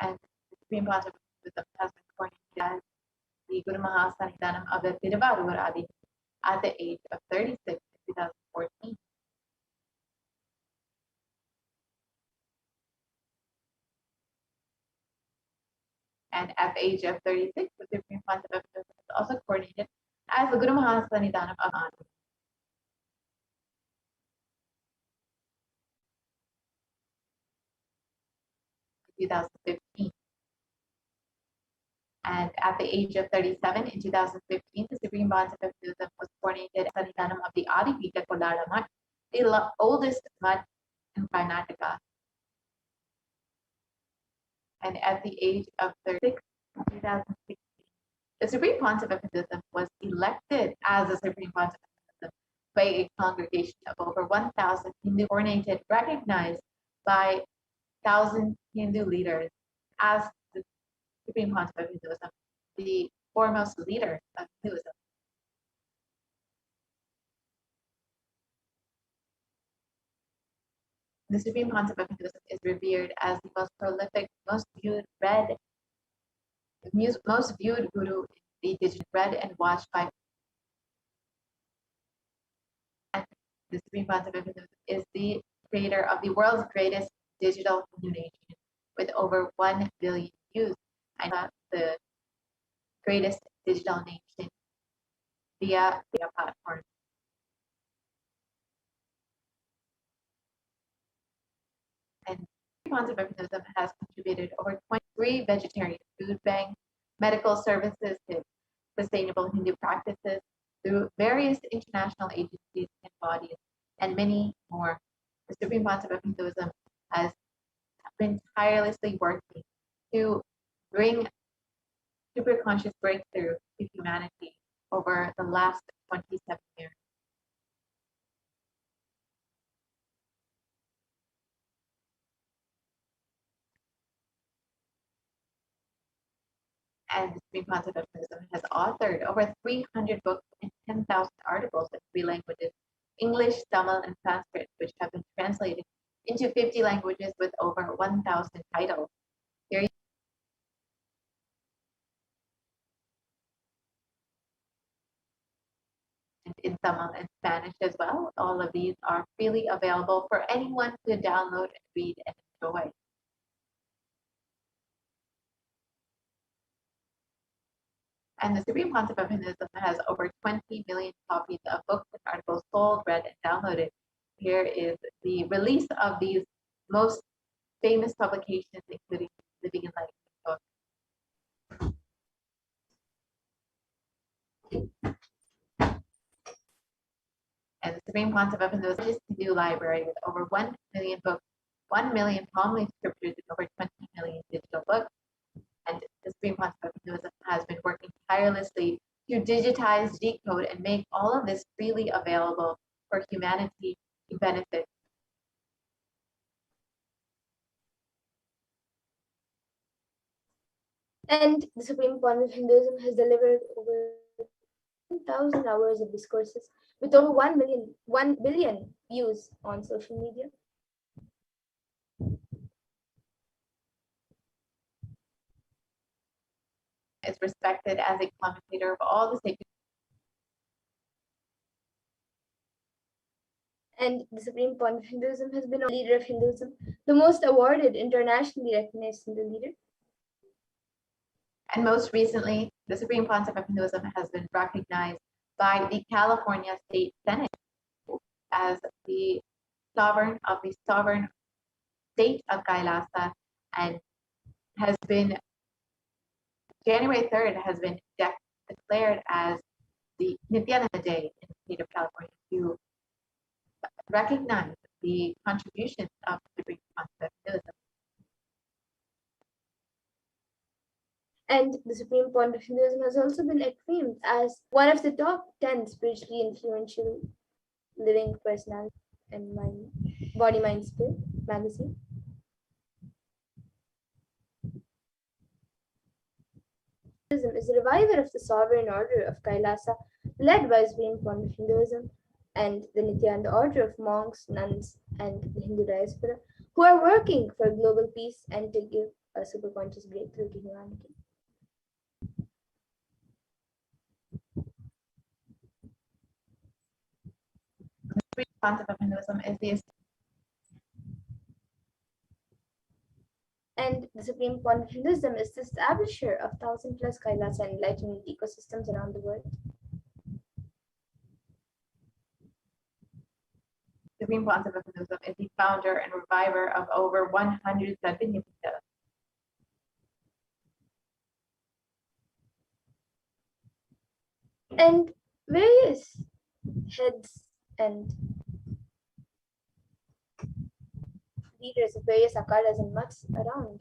And the Supreme Pontiff of Hinduism has been coronated as the Guru Mahasannidhanam of the Tiruvarur Adi at the age of 36 in 2014. And at the age of 36, the Supreme Pontiff of Hinduism is also coronated as the Guru Mahasannidhanam of Adi. 2015. And at the age of 37 in 2015, the Supreme Pontiff of Hinduism was coronated as Sannidhanam of the Adipita Kolara Mutt, the oldest mutt in Karnataka. And at the age of 36 in 2016, the Supreme Pontiff of Hinduism was elected as the Supreme Pontiff of Hinduism by a congregation of over 1,000 Hindu coronated, recognized by 1,000 Hindu leaders as the Supreme Pontiff of Hinduism, the foremost leader of Hinduism. The Supreme Pontiff of Hinduism is revered as the most prolific, most viewed guru in the digital, read and watched by. And the Supreme Pontiff of Hinduism is the creator of the world's greatest digital Hindu nation with over 1 billion views, and the greatest digital nation via their platform. And Pontiff of Hinduism has contributed over 23 vegetarian food banks, medical services to sustainable Hindu practices through various international agencies and bodies, and many more. The Supreme Pontiff of Hinduism has been tirelessly working to bring super conscious breakthrough to humanity over the last 27 years. And the Supreme Pontiff of Hinduism has authored over 300 books and 10,000 articles in 3 languages, English, Tamil, and Sanskrit, which have been translated into 50 languages with over 1,000 titles. Here and in Tamil and Spanish as well. All of these are freely available for anyone to download and read and enjoy. And the Supreme Pontiff of Hinduism has over 20 million copies of books and articles sold, read, and downloaded. Here is the release of these most famous publications, including Living Enlightenment book. And the Supreme Pontiff of Hinduism is Hindu library with over 1 million books, 1 million palm leaf scriptures, and over 20 million digital books. And the Supreme Pontiff of Hinduism has been working tirelessly to digitize, decode, and make all of this freely available for humanity to benefit. And the Supreme Court of Hinduism has delivered over 1,000 hours of discourses with over 1 billion views on social media. Is respected as a commentator of all the sacred. And the Supreme Court of Hinduism has been a leader of Hinduism, the most awarded, internationally recognized Hindu leader. And most recently, the Supreme Concept of Hinduism has been recognized by the California State Senate as the sovereign of the sovereign state of Kailasa, and has been January 3rd has been declared as the Nithyananda Day in the state of California to recognize the contributions of the Supreme Concept of Hinduism. And the Supreme Court of Hinduism has also been acclaimed as one of the top 10 spiritually influential living personalities in Body, Mind, Spirit magazine. Is a reviver of the sovereign order of Kailasa, led by Supreme Court of Hinduism and the Nithyananda order of monks, nuns, and the Hindu diaspora, who are working for global peace and to give a superconscious breakthrough to humanity. The Supreme Concept of Hinduism is the And the Supreme Court of Hinduism is the establisher of 1,000 plus Kailasa enlightenment ecosystems around the world. The Supreme Concept of Hinduism is the founder and reviver of over 100 Sadhyapitas. And various heads and leaders of various akhadas and mats around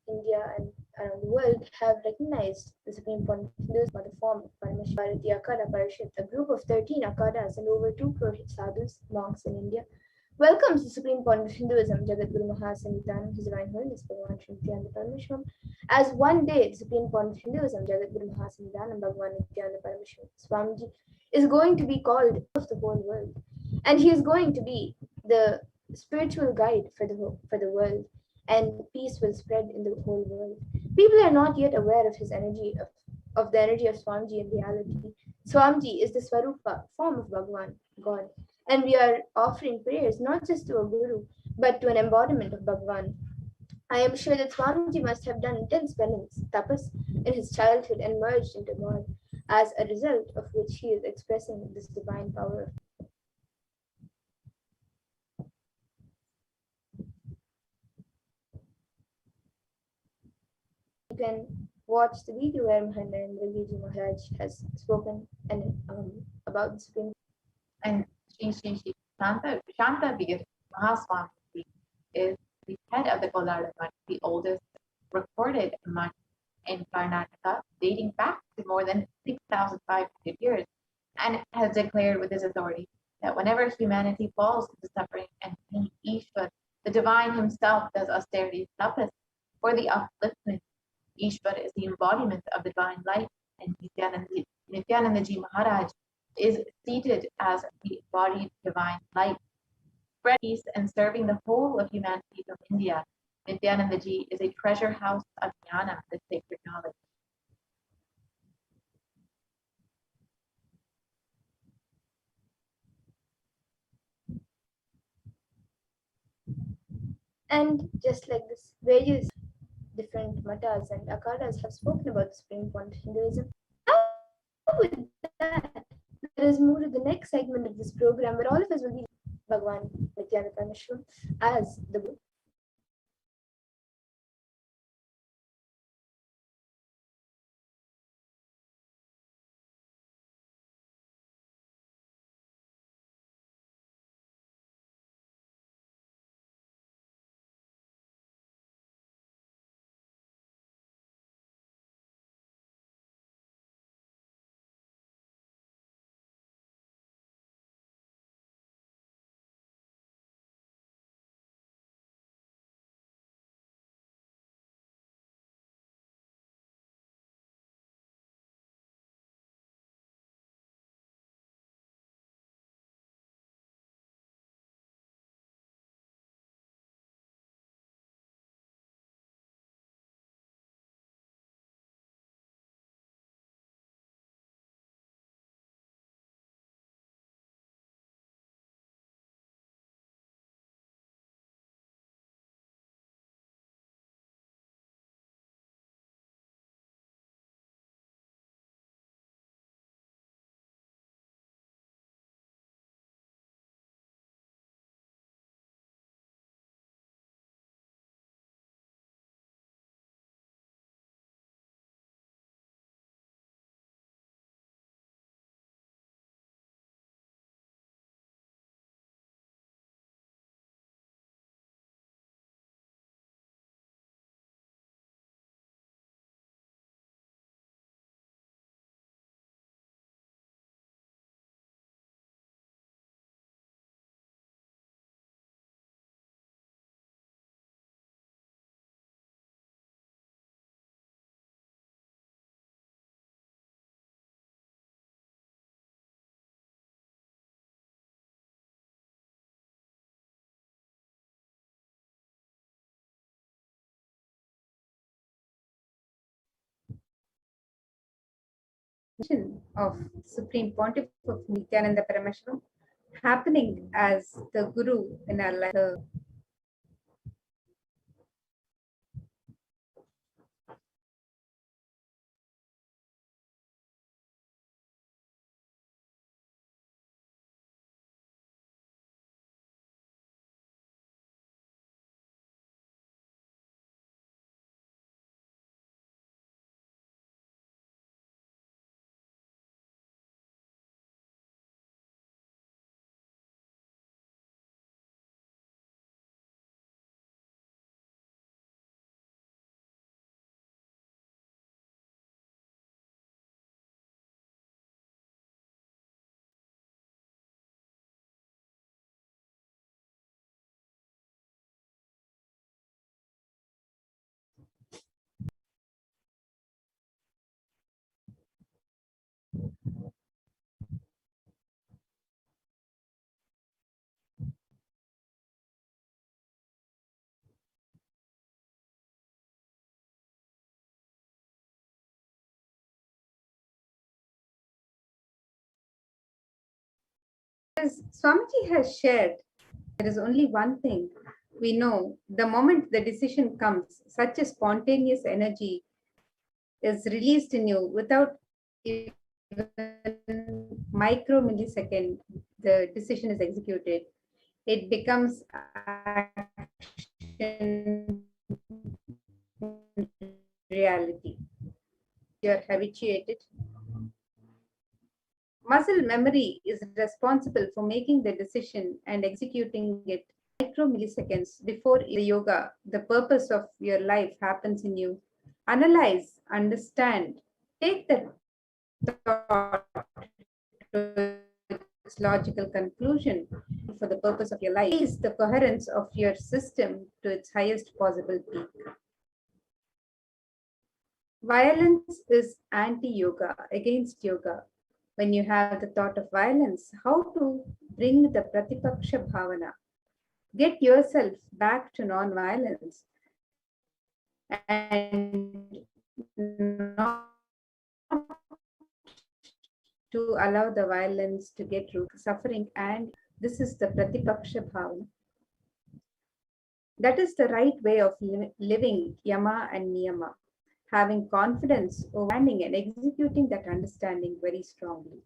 India and around the world have recognized the Supreme Court of Hinduism by the form of Paramashivoham Akhada Parashit, a group of 13 akhadas and over 2 crore sadhus, monks in India, welcomes the Supreme Court of Hinduism, Jagadguru Mahasanithanam, His Divine Holiness Bhagavan Shri Nithyananda Paramashivam, as one day the Supreme Court of Hinduism, Jagadguru Mahasanithanam Bhagavan Nithyananda Paramashivam Swamiji, is going to be called of the whole world, and he is going to be the spiritual guide for the world, and peace will spread in the whole world. People are not yet aware of his energy of the energy of Swamiji in reality. Swamiji is the Swarupa form of Bhagavan, God, and we are offering prayers not just to a guru but to an embodiment of Bhagavan. I am sure that Swamiji must have done intense penance, tapas, in his childhood and merged into God, as a result of which he is expressing this divine power. You can watch the video where Maharaj Maharaj has spoken and about the Supreme. And Sri Shanta Veer Mahaswami is the head of the Kolara Mutt, the oldest recorded mutt in Karnataka, dating back to more than 6,500 years, and has declared with his authority that whenever humanity falls into suffering and pain, Ishwar, the divine himself, does austerities, tapas for the upliftment. Ishwar is the embodiment of the divine light, and Nithyanandaji Maharaj is seated as the embodied divine light, spread peace and serving the whole of humanity from India. Nithyanandaji is a treasure house of jnana, the sacred knowledge. And just like this, various different matas and akhadas have spoken about the Supreme Court of Hinduism. Now, with that, let us move to the next segment of this program where all of us will be Bhagavan Nithyananda Paramashivam as the Guru. of Supreme Pontiff of Nithyananda Paramashivam happening as the Guru in our life. As Swamiji has shared, there is only one thing we know: the moment the decision comes, such a spontaneous energy is released in you without even micromillisecond, the decision is executed. It becomes action reality. You're habituated. Muscle memory is responsible for making the decision and executing it micromilliseconds before the yoga. The purpose of your life happens in you. Analyze, understand, take the thought to its logical conclusion for the purpose of your life. Is the coherence of your system to its highest possible peak. Violence is anti-yoga, against yoga. When you have the thought of violence, how to bring the pratipaksha bhavana. Get yourself back to non-violence and not to allow the violence to get root, suffering, and this is the pratipaksha bhavana. That is the right way of living yama and niyama, having confidence, understanding, and executing that understanding very strongly.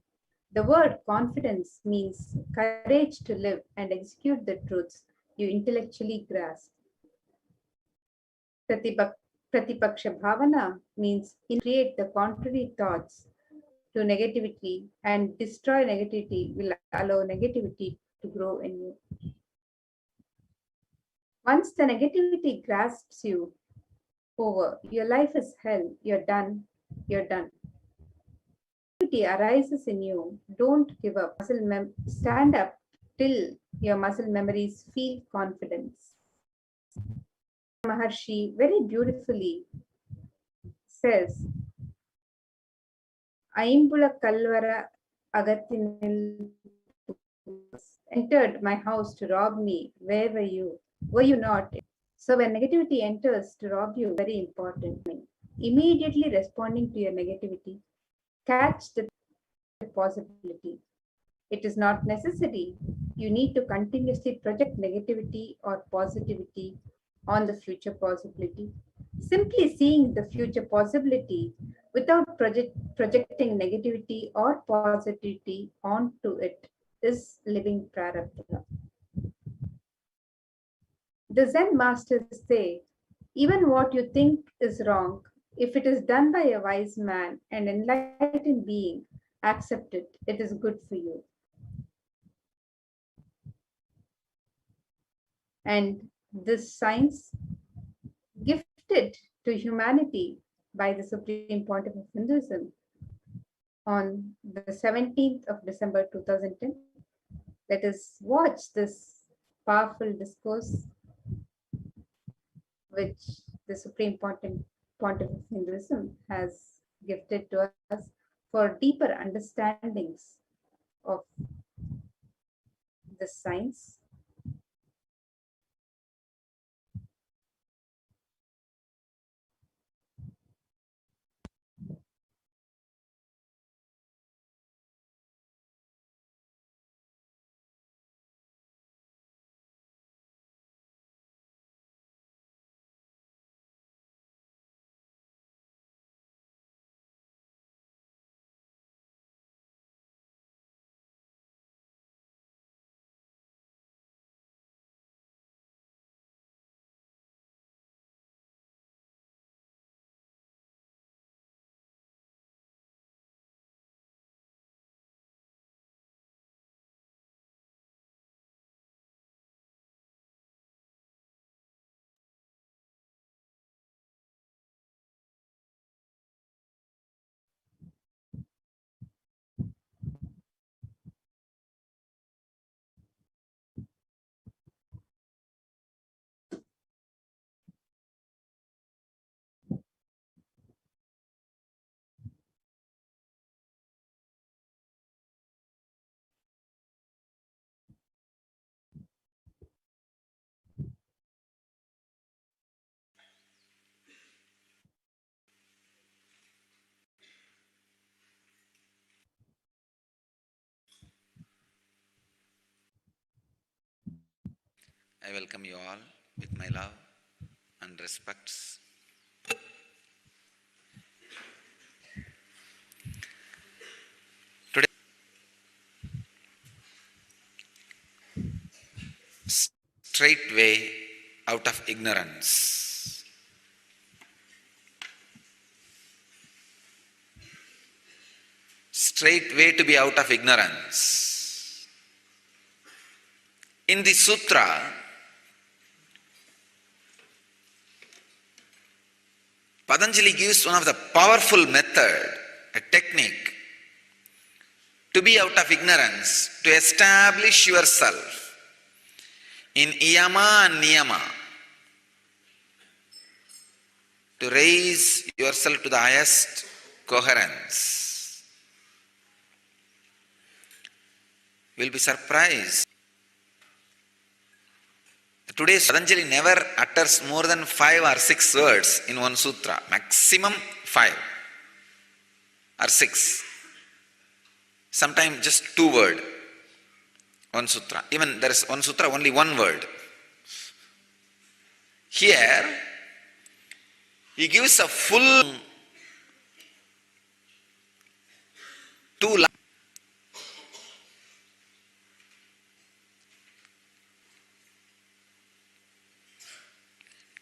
The word confidence means courage to live and execute the truths you intellectually grasp. Pratipaksha bhavana means create the contrary thoughts to negativity and destroy negativity will allow negativity to grow in you. Once the negativity grasps you over, your life is hell, you're done, you're done. Arises in you, don't give up. Stand up till your muscle memories feel confidence. Maharshi very beautifully says, Aimbula Kalvara Agathinil entered my house to rob me. Where were you? Were you not? So when negativity enters to rob you, very important. Immediately responding to your negativity, catch the possibility. It is not necessary. You need to continuously project negativity or positivity on the future possibility. Simply seeing the future possibility without projecting negativity or positivity onto it is living prarabdha. The Zen masters say, even what you think is wrong, if it is done by a wise man and enlightened being, accept it. It is good for you. And this science, gifted to humanity by the Supreme Pontiff of Hinduism on the 17th of December 2010. Let us watch this powerful discourse which the Supreme Pontiff of Hinduism has gifted to us for deeper understandings of this science. I welcome you all with my love and respects. Today, straight way out of ignorance. Straight way to be out of ignorance. In the sutra, Patanjali gives one of the powerful method, a technique to be out of ignorance, to establish yourself in yama and niyama, to raise yourself to the highest coherence. You will be surprised. Today's Patanjali never utters more than 5 or 6 words in one sutra, maximum 5 or 6. Sometimes just 2 words, one sutra. Even there is one sutra, only 1 word. Here, he gives a full 2 lines.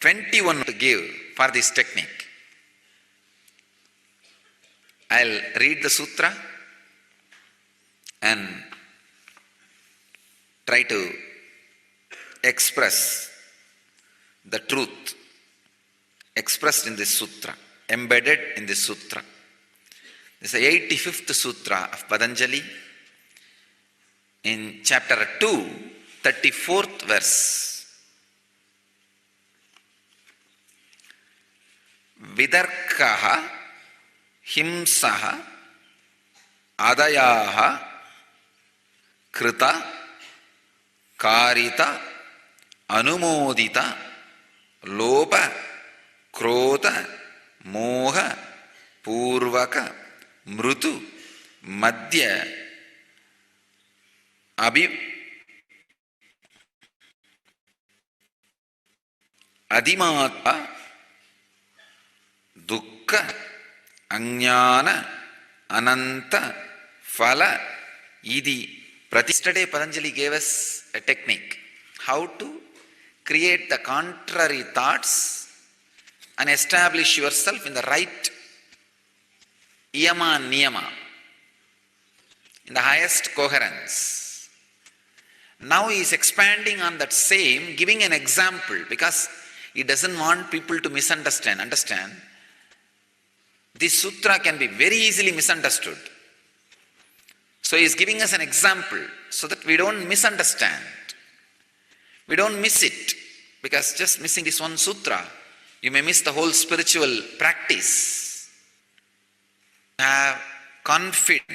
21 to give for this technique. I'll read the sutra and try to express the truth expressed in this sutra, embedded in this sutra. This is the 85th sutra of Patanjali in chapter 2, 34th verse. Vidarkaha himsaha adayaha krita karita anumodita lopa krodha moha purvaka mrutu madhya adimata dukkha ajnana ananta phala idi. Yesterday Patanjali gave us a technique how to create the contrary thoughts and establish yourself in the right yama and niyama, in the highest coherence. Now he is expanding on that same, giving an example, because he doesn't want people to misunderstand. Understand? This sutra can be very easily misunderstood. So he is giving us an example so that we don't misunderstand. We don't miss it. Because just missing this one sutra, you may miss the whole spiritual practice. Have confidence